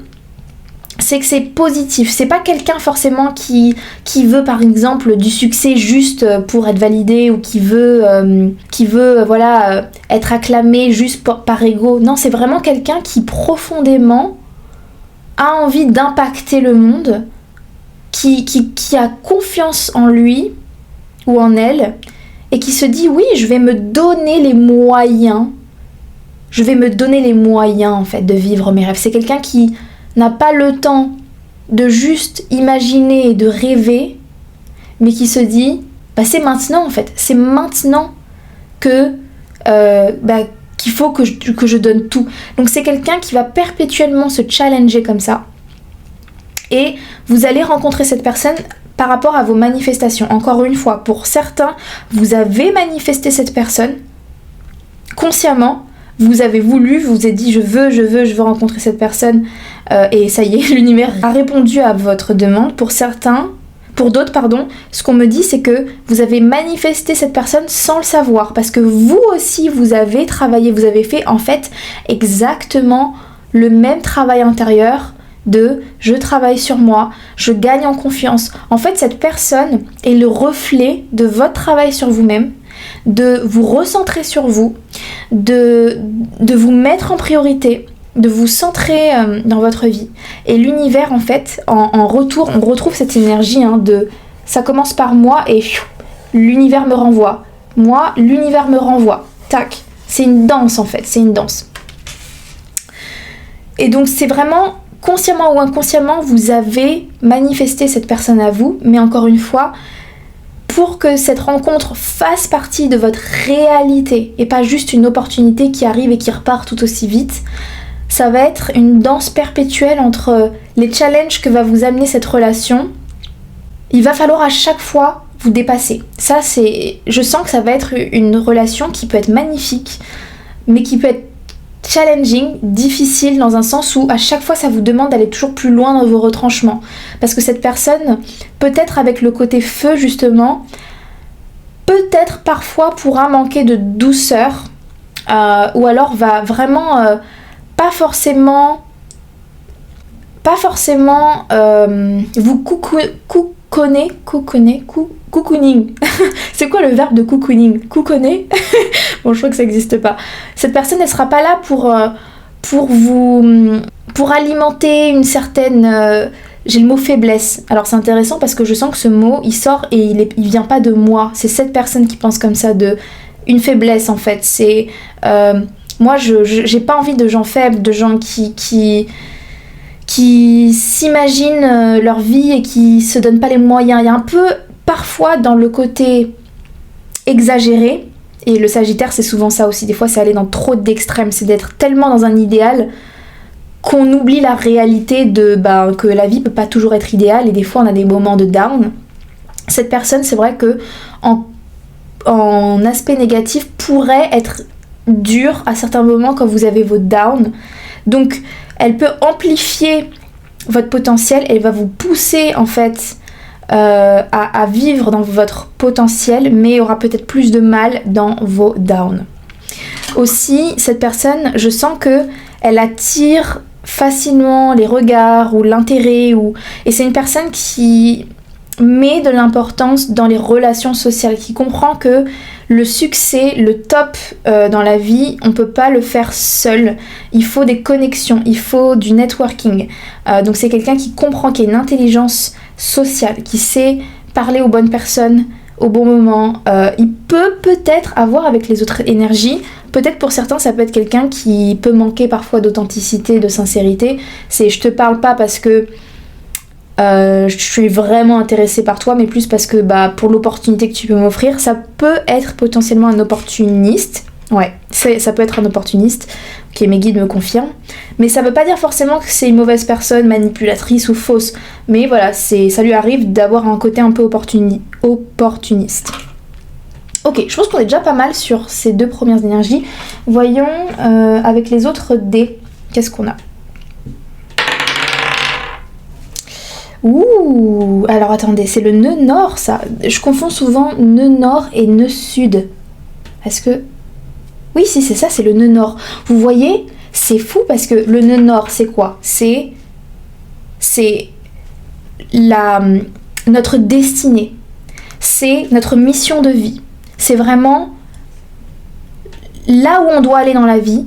c'est que c'est positif. C'est pas quelqu'un forcément qui veut par exemple du succès juste pour être validé ou qui veut être acclamé juste par ego. Non, c'est vraiment quelqu'un qui profondément a envie d'impacter le monde, qui a confiance en lui ou en elle et qui se dit oui, je vais me donner les moyens en fait de vivre mes rêves. C'est quelqu'un qui n'a pas le temps de juste imaginer et de rêver, mais qui se dit bah c'est maintenant en fait, c'est maintenant que qu'il faut que je donne tout. Donc c'est quelqu'un qui va perpétuellement se challenger comme ça, et vous allez rencontrer cette personne par rapport à vos manifestations. Encore une fois, pour certains, vous avez manifesté cette personne consciemment. Vous avez voulu, vous vous êtes dit je veux rencontrer cette personne et ça y est, l'univers a répondu à votre demande. Pour d'autres, ce qu'on me dit c'est que vous avez manifesté cette personne sans le savoir parce que vous aussi vous avez travaillé, vous avez fait en fait exactement le même travail intérieur de je travaille sur moi, je gagne en confiance. En fait, cette personne est le reflet de votre travail sur vous-même, de vous recentrer sur vous, de vous mettre en priorité, de vous centrer dans votre vie. Et l'univers, en fait, en retour, on retrouve cette énergie de ça commence par moi et l'univers me renvoie. Moi, l'univers me renvoie. Tac. C'est une danse, en fait. C'est une danse. Et donc, c'est vraiment consciemment ou inconsciemment, vous avez manifesté cette personne à vous, mais encore une fois, pour que cette rencontre fasse partie de votre réalité et pas juste une opportunité qui arrive et qui repart tout aussi vite, ça va être une danse perpétuelle entre les challenges que va vous amener cette relation. Il va falloir à chaque fois vous dépasser. Ça, je sens que ça va être une relation qui peut être magnifique, mais qui peut être challenging, difficile dans un sens où à chaque fois ça vous demande d'aller toujours plus loin dans vos retranchements. Parce que cette personne, peut-être avec le côté feu justement, peut-être parfois pourra manquer de douceur ou alors va vraiment pas forcément vous cocooning. C'est quoi le verbe de cocooning? Cocooner? Bon, je crois que ça n'existe pas. Cette personne, elle sera pas là pour alimenter une certaine... j'ai le mot faiblesse. Alors c'est intéressant parce que je sens que ce mot, il sort et il vient pas de moi. C'est cette personne qui pense comme ça, de une faiblesse en fait. C'est... Moi, j'ai pas envie de gens faibles, de gens qui s'imaginent leur vie et qui se donnent pas les moyens. Il y a un peu, parfois, dans le côté exagéré, et le Sagittaire, c'est souvent ça aussi. Des fois, c'est aller dans trop d'extrêmes. C'est d'être tellement dans un idéal qu'on oublie la réalité que la vie peut pas toujours être idéale et des fois, on a des moments de down. Cette personne, c'est vrai que en aspect négatif, pourrait être dure à certains moments quand vous avez vos downs. Donc, elle peut amplifier votre potentiel. Elle va vous pousser, en fait, à vivre dans votre potentiel, mais aura peut-être plus de mal dans vos downs. Aussi, cette personne, je sens que elle attire facilement les regards ou l'intérêt, et c'est une personne qui met de l'importance dans les relations sociales, qui comprend que le succès, le top dans la vie, on peut pas le faire seul. Il faut des connexions, il faut du networking. Donc c'est quelqu'un qui comprend, qui a une intelligence sociale, qui sait parler aux bonnes personnes au bon moment. Il peut peut-être avoir avec les autres énergies. Peut-être pour certains, ça peut être quelqu'un qui peut manquer parfois d'authenticité, de sincérité. Je te parle pas parce que je suis vraiment intéressée par toi, mais plus parce que pour l'opportunité que tu peux m'offrir, ça peut être potentiellement un opportuniste. Ouais, ça peut être un opportuniste. Ok, mes guides me confirment. Mais ça veut pas dire forcément que c'est une mauvaise personne, manipulatrice ou fausse. Mais voilà, ça lui arrive d'avoir un côté un peu opportuniste. Ok, je pense qu'on est déjà pas mal sur ces deux premières énergies. Voyons avec les autres dés, qu'est-ce qu'on a ? Ouh, alors attendez, c'est le nœud nord ça. Je confonds souvent nœud nord et nœud sud. Est-ce que... Oui, si, c'est ça, c'est le nœud nord. Vous voyez, c'est fou parce que le nœud nord, c'est quoi ? C'est notre destinée. C'est notre mission de vie. C'est vraiment là où on doit aller dans la vie,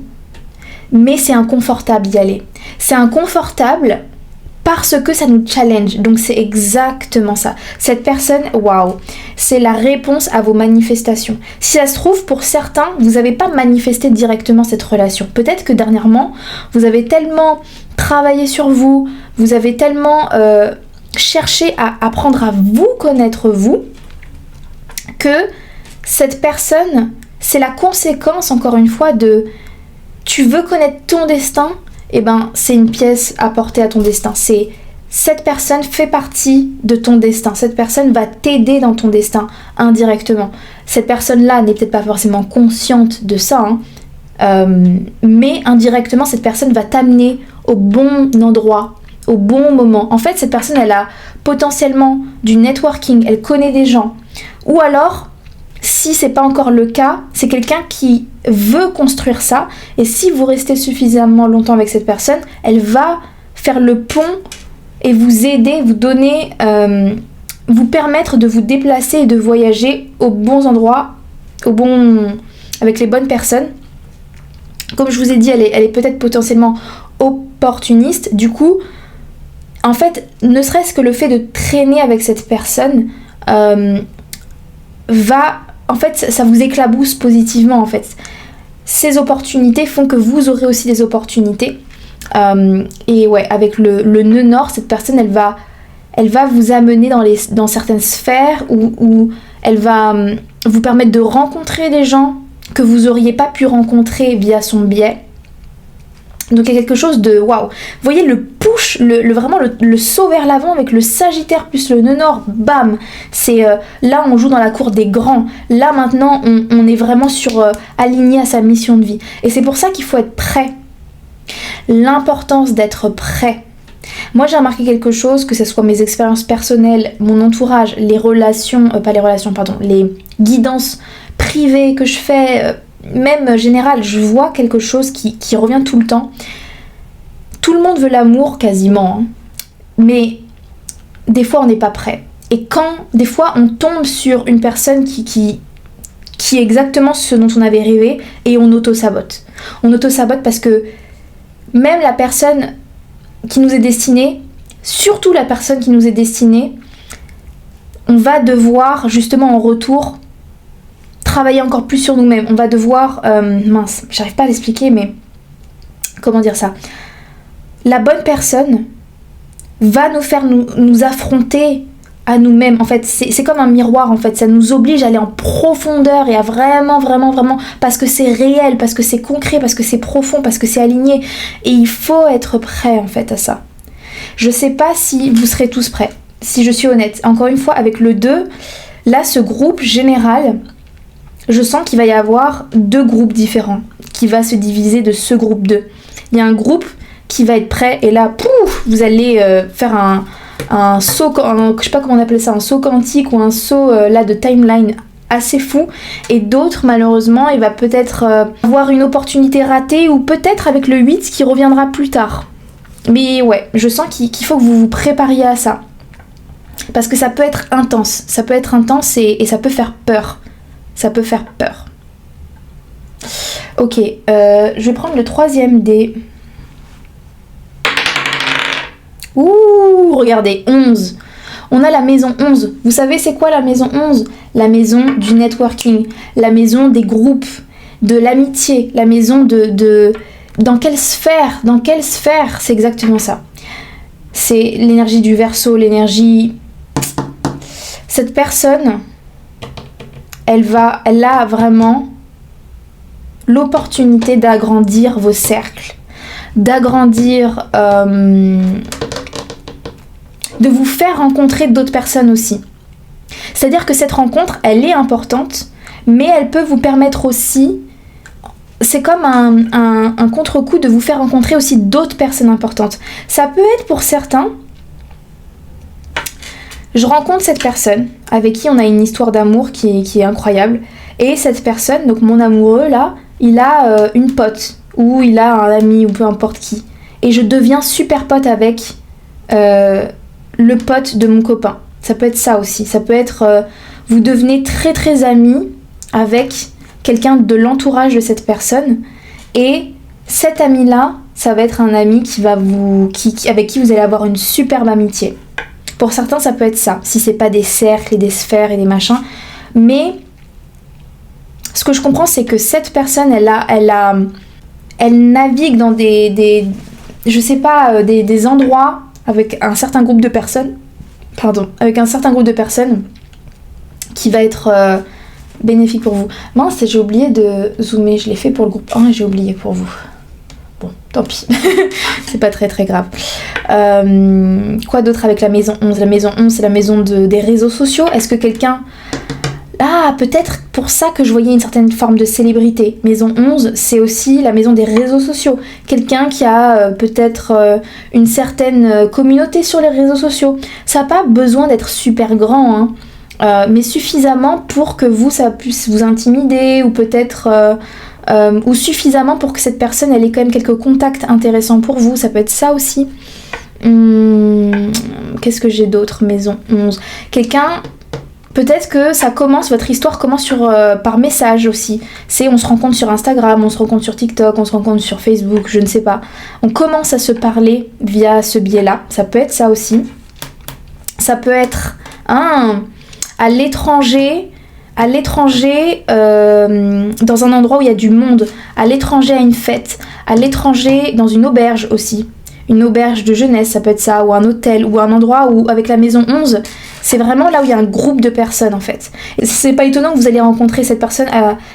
mais c'est inconfortable d'y aller. C'est inconfortable parce que ça nous challenge. Donc c'est exactement ça. Cette personne, waouh, c'est la réponse à vos manifestations. Si ça se trouve, pour certains, vous n'avez pas manifesté directement cette relation. Peut-être que dernièrement, vous avez tellement travaillé sur vous, vous avez tellement cherché à apprendre à vous connaître vous, que cette personne, c'est la conséquence, encore une fois, de tu veux connaître ton destin, et c'est une pièce apportée à ton destin. Cette personne fait partie de ton destin. Cette personne va t'aider dans ton destin indirectement. Cette personne-là n'est peut-être pas forcément consciente de ça, mais indirectement, cette personne va t'amener au bon endroit, au bon moment. En fait, cette personne, elle a potentiellement du networking, elle connaît des gens. Ou alors, si c'est pas encore le cas, c'est quelqu'un qui veut construire ça, et si vous restez suffisamment longtemps avec cette personne, elle va faire le pont et vous aider, vous donner, vous permettre de vous déplacer et de voyager aux bons endroits, avec les bonnes personnes. Comme je vous ai dit, elle est peut-être potentiellement opportuniste. Du coup, en fait, ne serait-ce que le fait de traîner avec cette personne en fait, ça vous éclabousse positivement, en fait. Ces opportunités font que vous aurez aussi des opportunités. Et ouais, avec le nœud nord, cette personne, elle va vous amener dans certaines sphères où elle va vous permettre de rencontrer des gens que vous n'auriez pas pu rencontrer via son biais. Donc il y a quelque chose de waouh. Vous voyez le push, vraiment le saut vers l'avant avec le Sagittaire plus le nœud nord, bam. C'est là on joue dans la cour des grands. Là maintenant on est vraiment aligné à sa mission de vie. Et c'est pour ça qu'il faut être prêt. L'importance d'être prêt. Moi j'ai remarqué quelque chose, que ce soit mes expériences personnelles, mon entourage, les guidances privées que je fais. Même général, je vois quelque chose qui revient tout le temps. Tout le monde veut l'amour quasiment, mais des fois on n'est pas prêt. Et quand des fois on tombe sur une personne qui est exactement ce dont on avait rêvé, et on auto-sabote. On auto-sabote parce que même la personne qui nous est destinée, surtout la personne qui nous est destinée, on va devoir justement en retour travailler encore plus sur nous-mêmes. On va devoir... j'arrive pas à l'expliquer, mais... Comment dire ça? La bonne personne va nous faire nous affronter à nous-mêmes. En fait, c'est comme un miroir, en fait. Ça nous oblige à aller en profondeur et à vraiment, parce que c'est réel, parce que c'est concret, parce que c'est profond, parce que c'est aligné. Et il faut être prêt, en fait, à ça. Je sais pas si vous serez tous prêts, si je suis honnête. Encore une fois, avec le 2, là, ce groupe général, je sens qu'il va y avoir 2 groupes différents, qui va se diviser de ce groupe 2. Il y a un groupe qui va être prêt, et là, pouf, vous allez faire un saut, je sais pas comment on appelle ça, un saut quantique ou un saut là de timeline assez fou, et d'autres malheureusement il va peut-être avoir une opportunité ratée, ou peut-être avec le 8 qui reviendra plus tard. Mais ouais, je sens qu'il faut que vous vous prépariez à ça, parce que ça peut être intense, et ça peut faire peur, ok, je vais prendre le 3e dé. Ouh, regardez, 11. On a la maison 11. Vous savez c'est quoi la maison 11? La maison du networking, la maison des groupes, de l'amitié, la maison de... Dans quelle sphère? C'est exactement ça. C'est l'énergie du Verseau, l'énergie... Cette personne, elle a vraiment l'opportunité d'agrandir vos cercles, d'agrandir... de vous faire rencontrer d'autres personnes aussi. C'est-à-dire que cette rencontre, elle est importante, mais elle peut vous permettre aussi, c'est comme un contre-coup de vous faire rencontrer aussi d'autres personnes importantes. Ça peut être pour certains, je rencontre cette personne avec qui on a une histoire d'amour qui est incroyable, et cette personne, donc mon amoureux là, il a une pote, ou il a un ami, ou peu importe qui, et je deviens super pote avec... le pote de mon copain. Ça peut être ça aussi. Ça peut être... vous devenez très très amis avec quelqu'un de l'entourage de cette personne. Et cet ami-là, ça va être un ami avec qui vous allez avoir une superbe amitié. Pour certains, ça peut être ça. Si c'est pas des cercles et des sphères et des machins. Mais ce que je comprends, c'est que cette personne, elle navigue dans des je sais pas, des endroits avec un certain groupe de personnes, qui va être bénéfique pour vous. Mince, j'ai oublié de zoomer, je l'ai fait pour le groupe 1 et j'ai oublié pour vous. Bon, tant pis, c'est pas très très grave. Quoi d'autre avec la maison 11? La maison 11, c'est la maison des réseaux sociaux. Est-ce que quelqu'un... Ah, peut-être pour ça que je voyais une certaine forme de célébrité. Maison 11, c'est aussi la maison des réseaux sociaux. Quelqu'un qui a peut-être une certaine communauté sur les réseaux sociaux. Ça n'a pas besoin d'être super grand, hein, mais suffisamment pour que ça puisse vous intimider, ou peut-être... ou suffisamment pour que cette personne, elle ait quand même quelques contacts intéressants pour vous. Ça peut être ça aussi. Qu'est-ce que j'ai d'autre? Maison 11. Quelqu'un... Peut-être que votre histoire commence par message aussi. On se rencontre sur Instagram, on se rencontre sur TikTok, on se rencontre sur Facebook, je ne sais pas. On commence à se parler via ce biais-là. Ça peut être ça aussi. Ça peut être à l'étranger, dans un endroit où il y a du monde, à l'étranger à une fête, à l'étranger dans une auberge aussi. Une auberge de jeunesse, ça peut être ça, ou un hôtel, ou un endroit où, avec la maison 11, c'est vraiment là où il y a un groupe de personnes en fait. Et c'est pas étonnant que vous allez rencontrer cette personne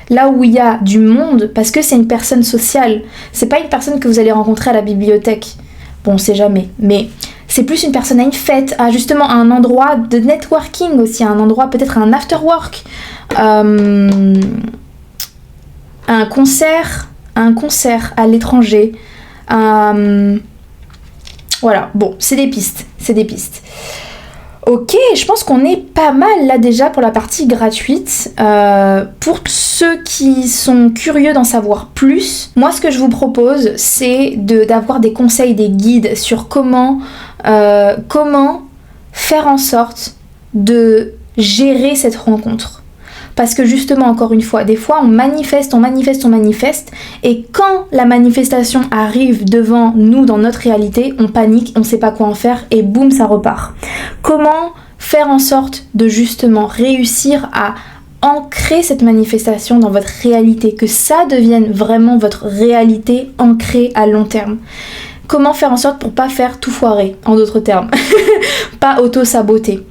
là où il y a du monde, parce que c'est une personne sociale. C'est pas une personne que vous allez rencontrer à la bibliothèque. Bon, on sait jamais, mais c'est plus une personne à une fête, à justement un endroit de networking aussi, un endroit peut-être un after work, un concert à l'étranger, voilà, bon, c'est des pistes. Ok, je pense qu'on est pas mal là déjà pour la partie gratuite. Pour ceux qui sont curieux d'en savoir plus, moi ce que je vous propose, c'est d'avoir des conseils, des guides sur comment faire en sorte de gérer cette rencontre. Parce que justement, encore une fois, des fois on manifeste, et quand la manifestation arrive devant nous dans notre réalité, on panique, on sait pas quoi en faire, et boum, ça repart. Comment faire en sorte de justement réussir à ancrer cette manifestation dans votre réalité, que ça devienne vraiment votre réalité ancrée à long terme. Comment faire en sorte pour pas faire tout foirer, en d'autres termes, pas auto-saboter.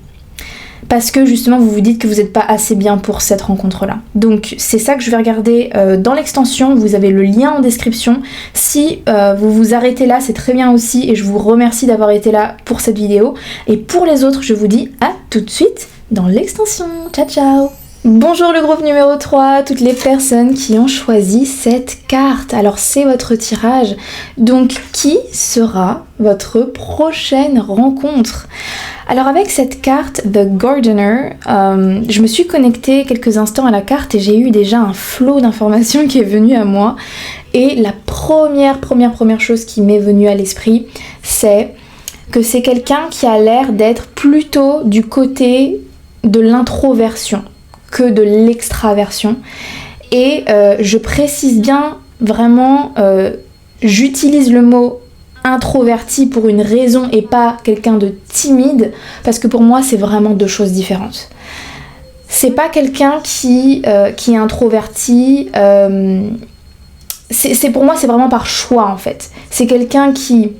Parce que justement vous vous dites que vous n'êtes pas assez bien pour cette rencontre-là. Donc c'est ça que je vais regarder dans l'extension, vous avez le lien en description. Si vous vous arrêtez là, c'est très bien aussi et je vous remercie d'avoir été là pour cette vidéo. Et pour les autres, je vous dis à tout de suite dans l'extension. Ciao ciao. Bonjour le groupe numéro 3, toutes les personnes qui ont choisi cette carte. Alors c'est votre tirage, donc qui sera votre prochaine rencontre? Alors avec cette carte, The Gardener, je me suis connectée quelques instants à la carte et j'ai eu déjà un flot d'informations qui est venu à moi. Et la première chose qui m'est venue à l'esprit, c'est que c'est quelqu'un qui a l'air d'être plutôt du côté de l'introversion que de l'extraversion. Et je précise bien, vraiment, j'utilise le mot introverti pour une raison et pas quelqu'un de timide, parce que pour moi c'est vraiment deux choses différentes. C'est pas quelqu'un qui est introverti, c'est pour moi c'est vraiment par choix en fait. C'est quelqu'un qui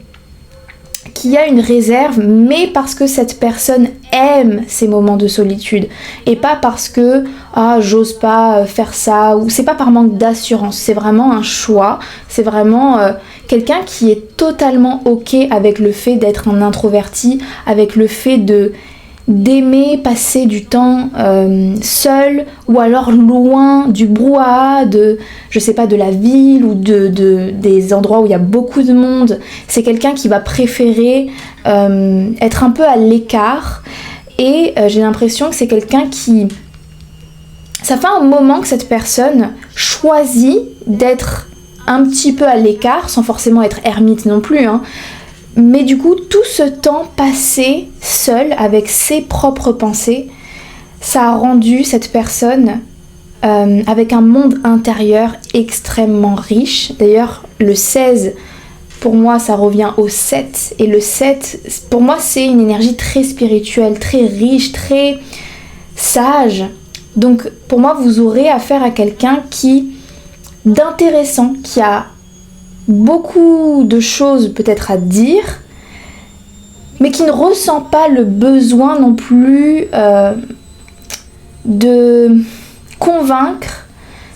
a une réserve, mais parce que cette personne aime ces moments de solitude et pas parce que j'ose pas faire ça, ou c'est pas par manque d'assurance, c'est vraiment un choix, c'est vraiment quelqu'un qui est totalement ok avec le fait d'être un introverti, avec le fait d'aimer passer du temps seul ou alors loin du brouhaha de la ville ou des endroits où il y a beaucoup de monde. C'est quelqu'un qui va préférer être un peu à l'écart et j'ai l'impression que c'est quelqu'un qui... Ça fait un moment que cette personne choisit d'être un petit peu à l'écart sans forcément être ermite non plus, hein. Mais du coup, tout ce temps passé seul avec ses propres pensées, ça a rendu cette personne avec un monde intérieur extrêmement riche. D'ailleurs, le 16, pour moi, ça revient au 7. Et le 7, pour moi, c'est une énergie très spirituelle, très riche, très sage. Donc, pour moi, vous aurez affaire à quelqu'un d'intéressant, qui a beaucoup de choses peut-être à dire, mais qui ne ressent pas le besoin non plus de convaincre.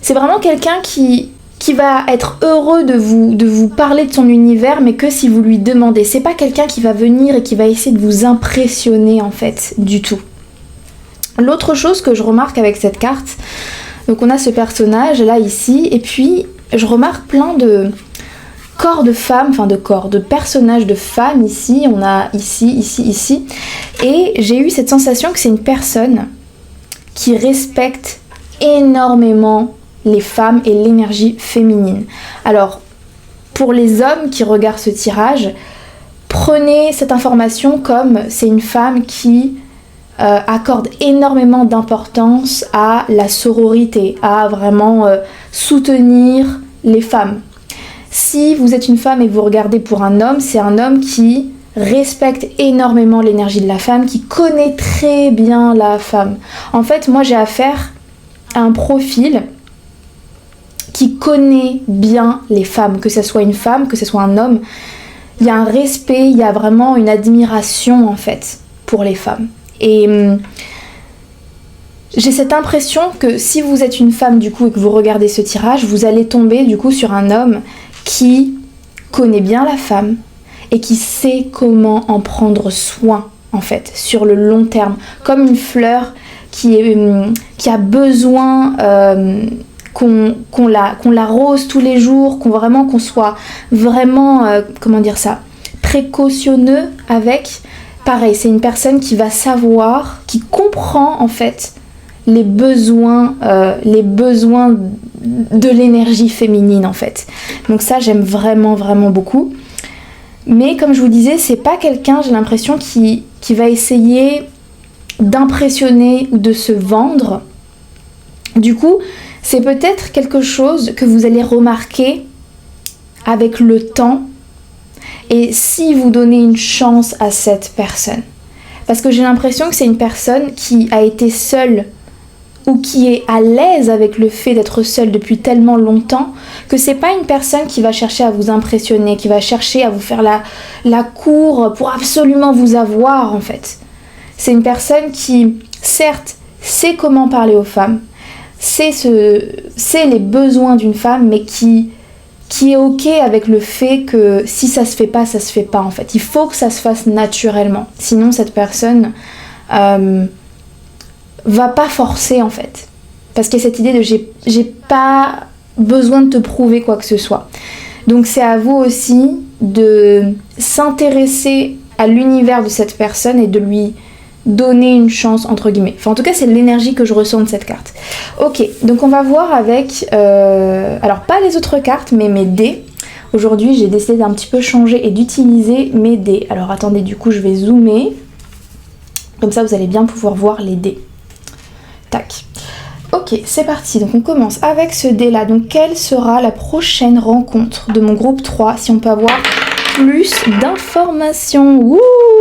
C'est vraiment quelqu'un qui va être heureux de vous parler de son univers, mais que si vous lui demandez. C'est pas quelqu'un qui va venir et qui va essayer de vous impressionner en fait du tout. L'autre chose que je remarque avec cette carte, donc on a ce personnage là ici, et puis je remarque plein de corps de femmes, de personnages de femmes ici, on a ici, et j'ai eu cette sensation que c'est une personne qui respecte énormément les femmes et l'énergie féminine. Alors, pour les hommes qui regardent ce tirage, prenez cette information comme c'est une femme qui accorde énormément d'importance à la sororité, à vraiment soutenir les femmes. Si vous êtes une femme et vous regardez pour un homme, c'est un homme qui respecte énormément l'énergie de la femme, qui connaît très bien la femme. En fait, moi j'ai affaire à un profil qui connaît bien les femmes, que ce soit une femme, que ce soit un homme. Il y a un respect, il y a vraiment une admiration en fait pour les femmes. Et j'ai cette impression que si vous êtes une femme du coup et que vous regardez ce tirage, vous allez tomber du coup sur un homme qui connaît bien la femme et qui sait comment en prendre soin en fait sur le long terme, comme une fleur qui a besoin qu'on l'arrose tous les jours, qu'on soit vraiment précautionneux avec. Pareil, c'est une personne qui va savoir, qui comprend en fait les besoins de l'énergie féminine en fait. Donc ça, j'aime vraiment beaucoup. Mais comme je vous disais, c'est pas quelqu'un, j'ai l'impression, qui va essayer d'impressionner ou de se vendre. Du coup, c'est peut-être quelque chose que vous allez remarquer avec le temps et si vous donnez une chance à cette personne. Parce que j'ai l'impression que c'est une personne qui a été seule ou qui est à l'aise avec le fait d'être seul depuis tellement longtemps que c'est pas une personne qui va chercher à vous impressionner, qui va chercher à vous faire la cour pour absolument vous avoir en fait. C'est une personne qui, certes, sait comment parler aux femmes, sait les besoins d'une femme, mais qui est ok avec le fait que si ça se fait pas, ça se fait pas en fait. Il faut que ça se fasse naturellement. Sinon, cette personne va pas forcer en fait. Parce qu'il y a cette idée de j'ai pas besoin de te prouver quoi que ce soit. Donc c'est à vous aussi de s'intéresser à l'univers de cette personne et de lui donner une chance entre guillemets. Enfin en tout cas c'est l'énergie que je ressens de cette carte. Ok, donc on va voir avec, alors pas les autres cartes mais mes dés. Aujourd'hui j'ai décidé d'un petit peu changer et d'utiliser mes dés. Alors attendez, du coup je vais zoomer. Comme ça vous allez bien pouvoir voir les dés. Tac. Ok, c'est parti. Donc on commence avec ce dé là. Donc quelle sera la prochaine rencontre de mon groupe 3 si on peut avoir plus d'informations. Ouh,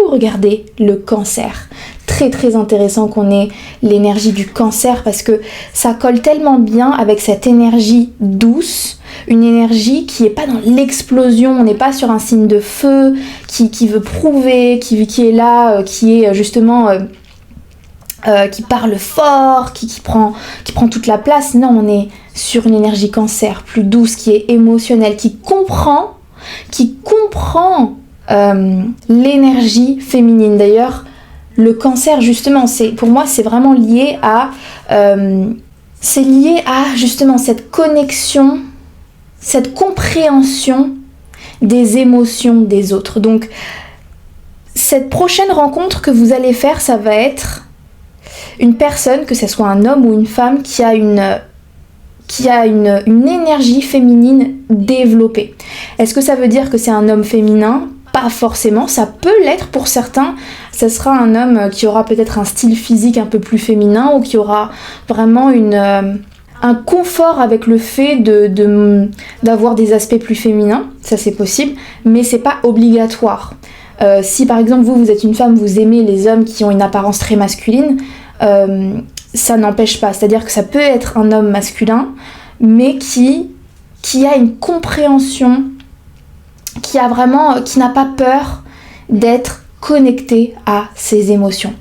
regardez, le cancer. Très très intéressant qu'on ait l'énergie du cancer parce que ça colle tellement bien avec cette énergie douce, une énergie qui n'est pas dans l'explosion, on n'est pas sur un signe de feu qui veut prouver, qui est là, qui est justement... qui parle fort, qui prend toute la place. Non, on est sur une énergie cancer, plus douce, qui est émotionnelle, qui comprend l'énergie féminine. D'ailleurs, le cancer, justement, pour moi, c'est vraiment lié à... justement cette connexion, cette compréhension des émotions des autres. Donc, cette prochaine rencontre que vous allez faire, ça va être une personne, que ce soit un homme ou une femme, qui a une énergie féminine développée. Est-ce que ça veut dire que c'est un homme féminin ? Pas forcément, ça peut l'être pour certains. Ça sera un homme qui aura peut-être un style physique un peu plus féminin ou qui aura vraiment un confort avec le fait d'avoir des aspects plus féminins. Ça c'est possible, mais c'est pas obligatoire. Si par exemple vous êtes une femme, vous aimez les hommes qui ont une apparence très masculine, ça n'empêche pas. C'est-à-dire que ça peut être un homme masculin, mais qui a une compréhension, qui n'a pas peur d'être connecté à ses émotions.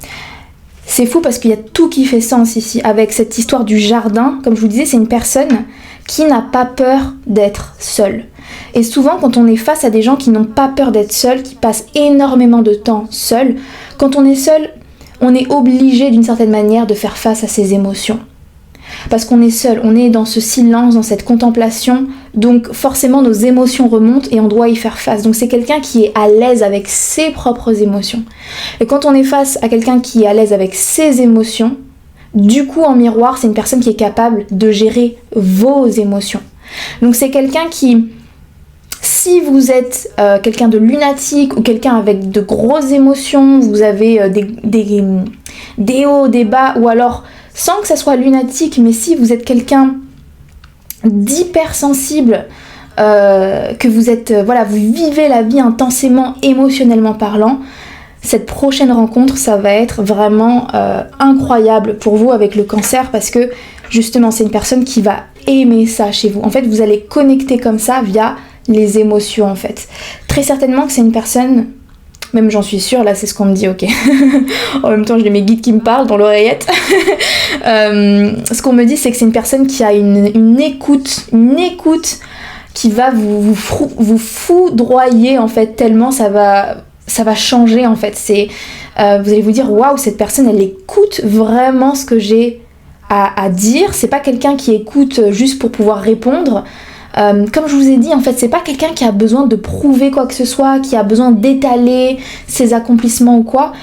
C'est fou parce qu'il y a tout qui fait sens ici. Avec cette histoire du jardin, comme je vous disais, c'est une personne qui n'a pas peur d'être seule. Et souvent, quand on est face à des gens qui n'ont pas peur d'être seuls, qui passent énormément de temps seuls, quand on est seul, on est obligé d'une certaine manière de faire face à ses émotions. Parce qu'on est seul, on est dans ce silence, dans cette contemplation, donc forcément nos émotions remontent et on doit y faire face. Donc c'est quelqu'un qui est à l'aise avec ses propres émotions. Et quand on est face à quelqu'un qui est à l'aise avec ses émotions, du coup en miroir, c'est une personne qui est capable de gérer vos émotions. Donc c'est quelqu'un qui... Si vous êtes quelqu'un de lunatique ou quelqu'un avec de grosses émotions, vous avez des hauts, des bas, ou alors sans que ça soit lunatique, mais si vous êtes quelqu'un d'hypersensible, que vous êtes, vous vivez la vie intensément, émotionnellement parlant, cette prochaine rencontre, ça va être vraiment incroyable pour vous avec le cancer parce que justement, c'est une personne qui va aimer ça chez vous. En fait, vous allez connecter comme ça via les émotions en fait. Très certainement que c'est une personne, même j'en suis sûre, là c'est ce qu'on me dit, ok. En même temps j'ai mes guides qui me parlent dans l'oreillette. Ce qu'on me dit c'est que c'est une personne qui a une écoute qui va vous foudroyer en fait, tellement ça va changer en fait. Vous allez vous dire waouh, cette personne elle écoute vraiment ce que j'ai à dire. C'est pas quelqu'un qui écoute juste pour pouvoir répondre. Comme je vous ai dit, en fait, c'est pas quelqu'un qui a besoin de prouver quoi que ce soit, qui a besoin d'étaler ses accomplissements ou quoi.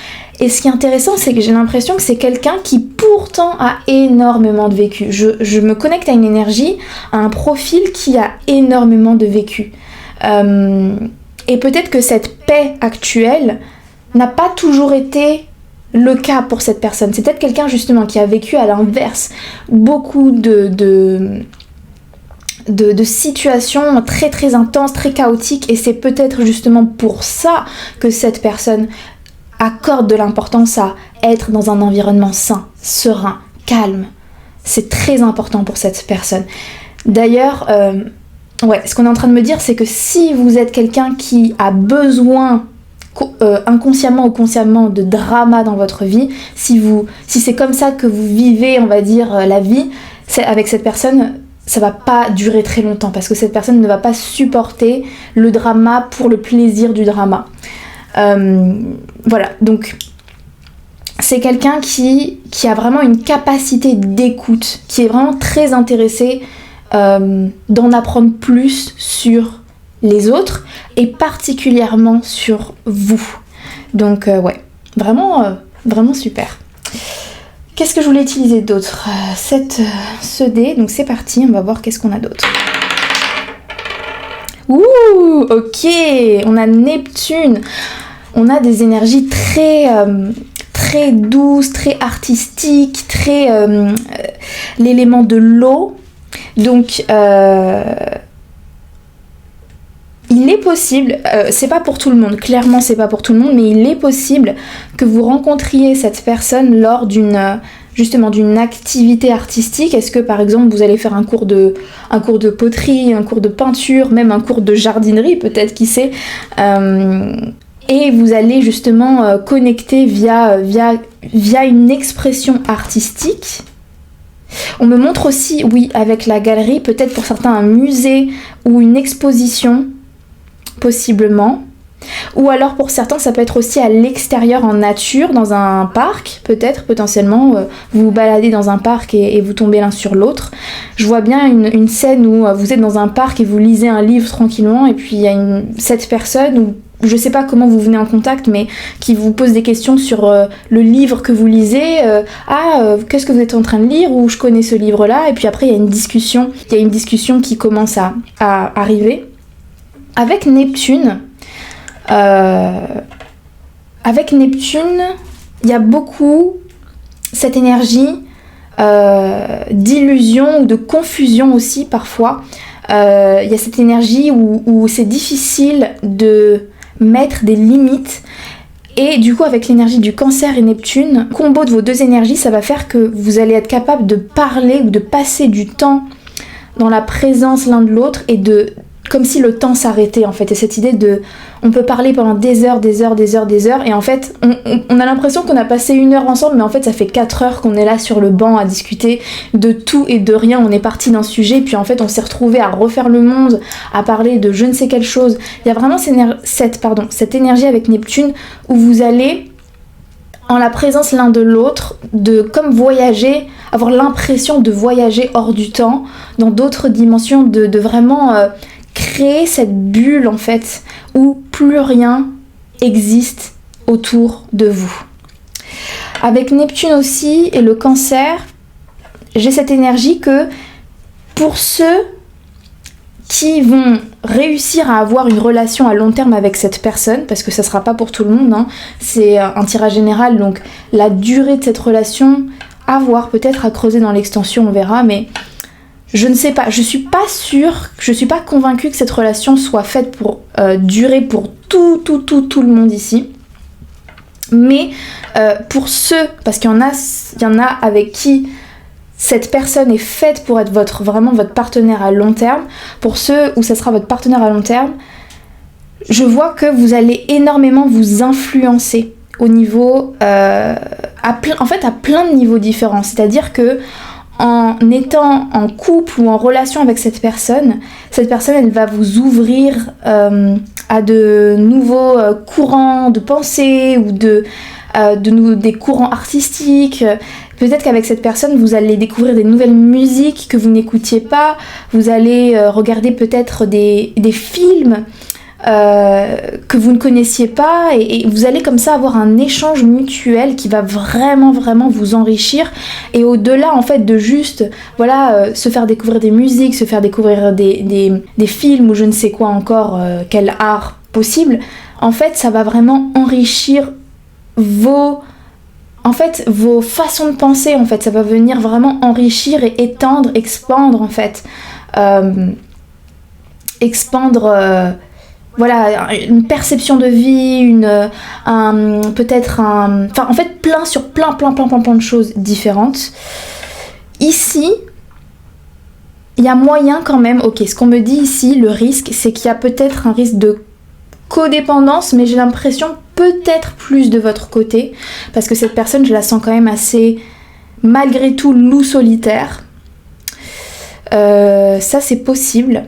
Et ce qui est intéressant, c'est que j'ai l'impression que c'est quelqu'un qui pourtant a énormément de vécu. Je me connecte à une énergie, à un profil qui a énormément de vécu. Et peut-être que cette paix actuelle n'a pas toujours été le cas pour cette personne. C'est peut-être quelqu'un justement qui a vécu à l'inverse beaucoup de situations très très intenses, très chaotiques, et c'est peut-être justement pour ça que cette personne accorde de l'importance à être dans un environnement sain, serein, calme, c'est très important pour cette personne. D'ailleurs, ce qu'on est en train de me dire, c'est que si vous êtes quelqu'un qui a besoin inconsciemment ou consciemment de drama dans votre vie, si c'est comme ça que vous vivez, on va dire, la vie, avec cette personne, ça va pas durer très longtemps parce que cette personne ne va pas supporter le drama pour le plaisir du drama. Voilà, donc c'est quelqu'un qui a vraiment une capacité d'écoute, qui est vraiment très intéressé d'en apprendre plus sur les autres et particulièrement sur vous. Donc vraiment super. Qu'est-ce que je voulais utiliser d'autre ? Ce dé, donc c'est parti, on va voir qu'est-ce qu'on a d'autre. Ouh, ok, on a Neptune. On a des énergies très douces, très artistiques, très l'élément de l'eau. Donc il est possible, c'est pas pour tout le monde, clairement c'est pas pour tout le monde, mais il est possible que vous rencontriez cette personne lors d'une activité artistique. Est-ce que par exemple vous allez faire un cours de poterie, un cours de peinture, même un cours de jardinerie peut-être, qui sait, et vous allez justement connecter via une expression artistique. On me montre aussi, oui, avec la galerie, peut-être pour certains un musée ou une exposition, possiblement. Ou alors pour certains, ça peut être aussi à l'extérieur en nature, dans un parc, peut-être, potentiellement. Vous vous baladez dans un parc et vous tombez l'un sur l'autre. Je vois bien une scène où vous êtes dans un parc et vous lisez un livre tranquillement, et puis il y a cette personne, ou je sais pas comment vous venez en contact, mais qui vous pose des questions sur le livre que vous lisez. Qu'est-ce que vous êtes en train de lire ? Ou je connais ce livre-là. Et puis après, il y a une discussion qui commence à arriver. Avec Neptune, il y a beaucoup cette énergie d'illusion ou de confusion aussi parfois. Il y a cette énergie où c'est difficile de mettre des limites, et du coup avec l'énergie du Cancer et Neptune, combo de vos deux énergies, ça va faire que vous allez être capable de parler ou de passer du temps dans la présence l'un de l'autre, et comme si le temps s'arrêtait en fait. Et cette idée on peut parler pendant des heures, et en fait on a l'impression qu'on a passé 1 heure ensemble, mais en fait ça fait 4 heures qu'on est là sur le banc à discuter de tout et de rien. On est parti d'un sujet, puis en fait on s'est retrouvé à refaire le monde, à parler de je ne sais quelle chose. Il y a vraiment cette énergie avec Neptune où vous allez, en la présence l'un de l'autre, comme voyager, avoir l'impression de voyager hors du temps, dans d'autres dimensions, de vraiment créer cette bulle en fait où plus rien existe autour de vous. Avec Neptune aussi et le Cancer, j'ai cette énergie que pour ceux qui vont réussir à avoir une relation à long terme avec cette personne, parce que ça sera pas pour tout le monde, c'est un tirage général, donc la durée de cette relation, à voir, peut-être à creuser dans l'extension, on verra, mais je ne sais pas, je suis pas convaincue que cette relation soit faite pour durer pour tout le monde ici. Mais pour ceux, parce qu'il y en a avec qui cette personne est faite pour être vraiment votre partenaire à long terme, pour ceux où ça sera votre partenaire à long terme, je vois que vous allez énormément vous influencer au niveau, à plein de niveaux différents. C'est-à-dire que en étant en couple ou en relation avec cette personne elle va vous ouvrir à de nouveaux courants de pensée ou des courants artistiques. Peut-être qu'avec cette personne, vous allez découvrir des nouvelles musiques que vous n'écoutiez pas. Vous allez regarder peut-être des films que vous ne connaissiez pas, et vous allez comme ça avoir un échange mutuel qui va vraiment vous enrichir. Et au-delà en fait de juste se faire découvrir des musiques, se faire découvrir des films ou je ne sais quoi encore, quel art possible, en fait ça va vraiment enrichir vos façons de penser. En fait ça va venir vraiment enrichir et expandre en fait, une perception de vie, plein de choses différentes. ici, il y a moyen quand même, ok, ce qu'on me dit ici, le risque, c'est qu'il y a peut-être un risque de codépendance, mais j'ai l'impression peut-être plus de votre côté, parce que cette personne, je la sens quand même assez, malgré tout, loup solitaire. Ça, c'est possible.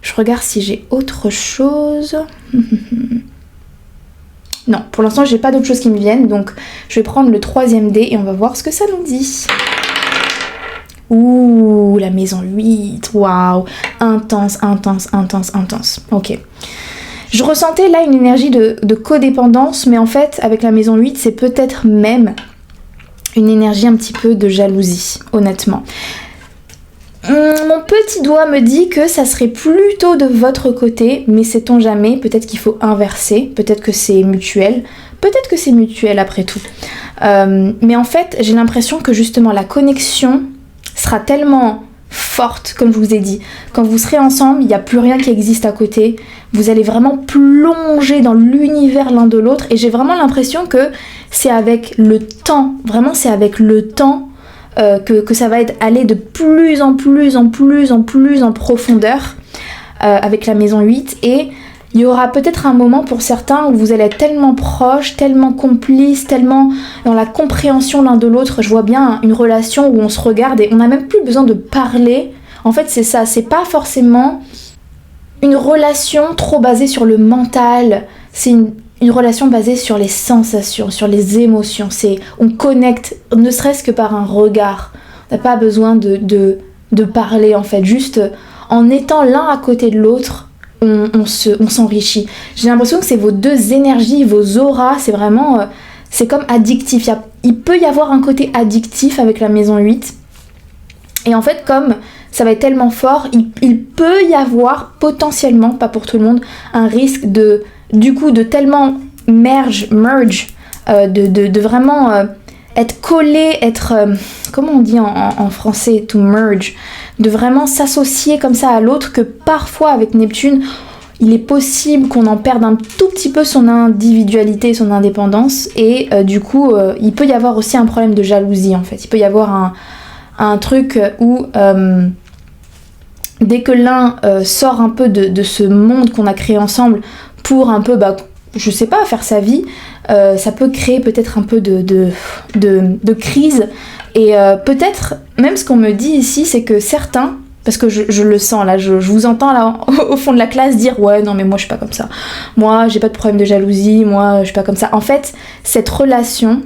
Je regarde si j'ai autre chose. Non, pour l'instant, j'ai pas d'autres choses qui me viennent, donc je vais prendre le 3e dé et on va voir ce que ça nous dit. Ouh, la maison 8, waouh, intense, intense, intense, intense. Ok. Je ressentais là une énergie de codépendance, mais en fait, avec la maison 8, c'est peut-être même une énergie un petit peu de jalousie, honnêtement. Mon petit doigt me dit que ça serait plutôt de votre côté, mais sait-on jamais, peut-être qu'il faut inverser, peut-être que c'est mutuel après tout. Mais en fait, j'ai l'impression que justement la connexion sera tellement forte, comme je vous ai dit. Quand vous serez ensemble, il n'y a plus rien qui existe à côté. Vous allez vraiment plonger dans l'univers l'un de l'autre. Et j'ai vraiment l'impression que c'est avec le temps, vraiment c'est avec le temps que ça va aller de plus en plus en profondeur avec la maison 8. Et il y aura peut-être un moment pour certains où vous allez être tellement proches, tellement complices, tellement dans la compréhension l'un de l'autre. Je vois bien une relation où on se regarde et on n'a même plus besoin de parler. En fait, c'est ça, c'est pas forcément une relation trop basée sur le mental. C'est une relation basée sur les sensations, sur les émotions. On connecte, ne serait-ce que par un regard. On n'a pas besoin de parler en fait. Juste en étant l'un à côté de l'autre, on s'enrichit. J'ai l'impression que c'est vos deux énergies, vos auras, c'est vraiment... c'est comme addictif. Il peut y avoir un côté addictif avec la maison 8. Et en fait, comme ça va être tellement fort, il peut y avoir potentiellement, pas pour tout le monde, un risque de tellement merge, de vraiment être collé, être... comment on dit en français, to merge, de vraiment s'associer comme ça à l'autre, que parfois avec Neptune, il est possible qu'on en perde un tout petit peu son individualité, son indépendance, et du coup, il peut y avoir aussi un problème de jalousie en fait. Il peut y avoir un truc où dès que l'un sort un peu de ce monde qu'on a créé ensemble pour un peu, je sais pas, faire sa vie, ça peut créer peut-être un peu de crise. Et peut-être, même ce qu'on me dit ici, c'est que certains, parce que je le sens là, je vous entends là au fond de la classe dire ouais non mais moi je suis pas comme ça, moi j'ai pas de problème de jalousie, moi je suis pas comme ça. En fait, cette relation,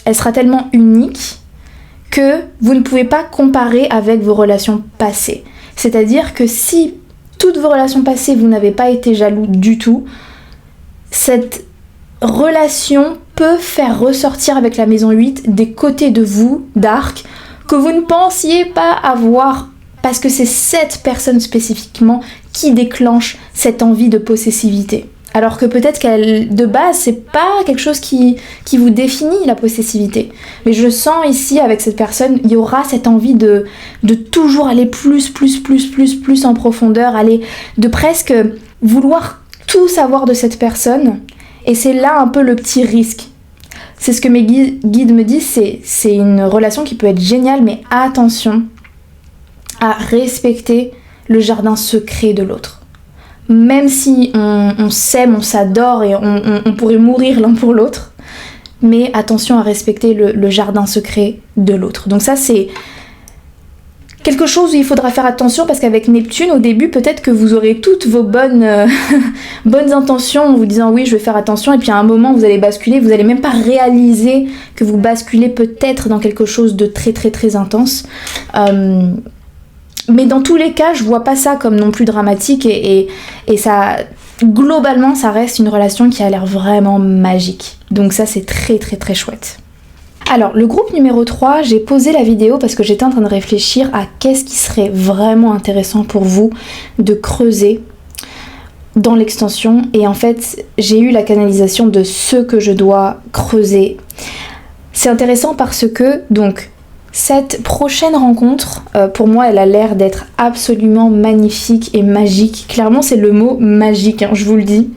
elle sera tellement unique que vous ne pouvez pas comparer avec vos relations passées. C'est-à-dire que si toutes vos relations passées, vous n'avez pas été jaloux du tout, cette relation peut faire ressortir avec la maison 8 des côtés de vous, d'Arc, que vous ne pensiez pas avoir, parce que c'est cette personne spécifiquement qui déclenche cette envie de possessivité. Alors que peut-être qu'elle, de base, c'est pas quelque chose qui vous définit, la possessivité. Mais je sens ici, avec cette personne, il y aura cette envie de toujours aller plus en profondeur, de presque vouloir tout savoir de cette personne. Et c'est là un peu le petit risque. C'est ce que mes guides me disent, c'est une relation qui peut être géniale, mais attention à respecter le jardin secret de l'autre. Même si on s'aime, on s'adore et on pourrait mourir l'un pour l'autre, mais attention à respecter le jardin secret de l'autre. Donc ça, c'est quelque chose où il faudra faire attention, parce qu'avec Neptune, au début, peut-être que vous aurez toutes vos bonnes intentions en vous disant oui, je vais faire attention, et puis à un moment, vous allez basculer, vous n'allez même pas réaliser que vous basculez peut-être dans quelque chose de très très très intense. Mais dans tous les cas, je vois pas ça comme non plus dramatique, et ça, globalement, ça reste une relation qui a l'air vraiment magique. Donc ça, c'est très très très chouette. Alors, le groupe numéro 3, j'ai posé la vidéo parce que j'étais en train de réfléchir à qu'est-ce qui serait vraiment intéressant pour vous de creuser dans l'extension. Et en fait, j'ai eu la canalisation de ce que je dois creuser. C'est intéressant parce que, donc, cette prochaine rencontre, pour moi, elle a l'air d'être absolument magnifique et magique. Clairement, c'est le mot magique, hein, je vous le dis.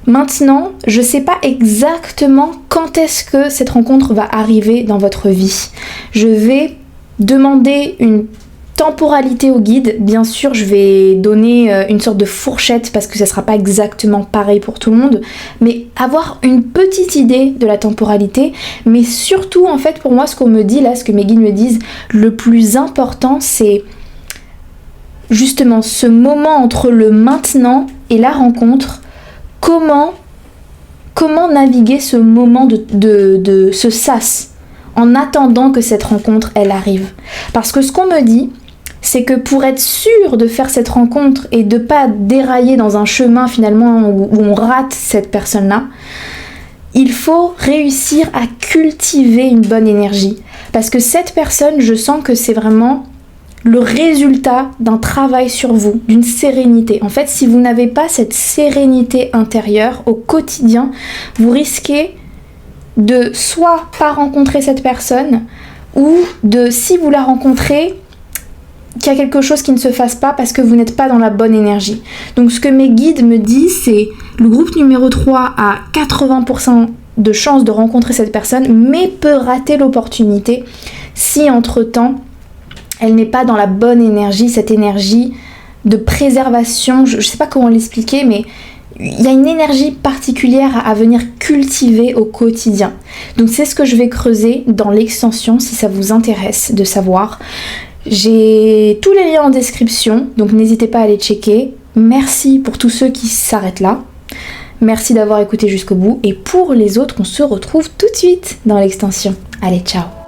Maintenant, je sais pas exactement quand est-ce que cette rencontre va arriver dans votre vie. Je vais demander une temporalité au guide. Bien sûr, je vais donner une sorte de fourchette parce que ça sera pas exactement pareil pour tout le monde, mais avoir une petite idée de la temporalité. Mais surtout, en fait, pour moi, ce qu'on me dit là, ce que mes guides me disent, le plus important, c'est justement ce moment entre le maintenant et la rencontre. Comment naviguer ce moment de ce sas en attendant que cette rencontre elle arrive. Parce que ce qu'on me dit, c'est que pour être sûr de faire cette rencontre et de pas dérailler dans un chemin finalement où on rate cette personne-là, il faut réussir à cultiver une bonne énergie. Parce que cette personne, je sens que c'est vraiment le résultat d'un travail sur vous, d'une sérénité. En fait, si vous n'avez pas cette sérénité intérieure au quotidien, vous risquez de soit pas rencontrer cette personne, ou de, si vous la rencontrez, qu'il y a quelque chose qui ne se fasse pas parce que vous n'êtes pas dans la bonne énergie. Donc ce que mes guides me disent, c'est le groupe numéro 3 a 80% de chances de rencontrer cette personne, mais peut rater l'opportunité si entre-temps, elle n'est pas dans la bonne énergie, cette énergie de préservation, je ne sais pas comment l'expliquer, mais il y a une énergie particulière à venir cultiver au quotidien. Donc c'est ce que je vais creuser dans l'extension si ça vous intéresse de savoir. J'ai tous les liens en description, donc n'hésitez pas à les checker. Merci pour tous ceux qui s'arrêtent là. Merci d'avoir écouté jusqu'au bout. Et pour les autres, on se retrouve tout de suite dans l'extension. Allez, ciao!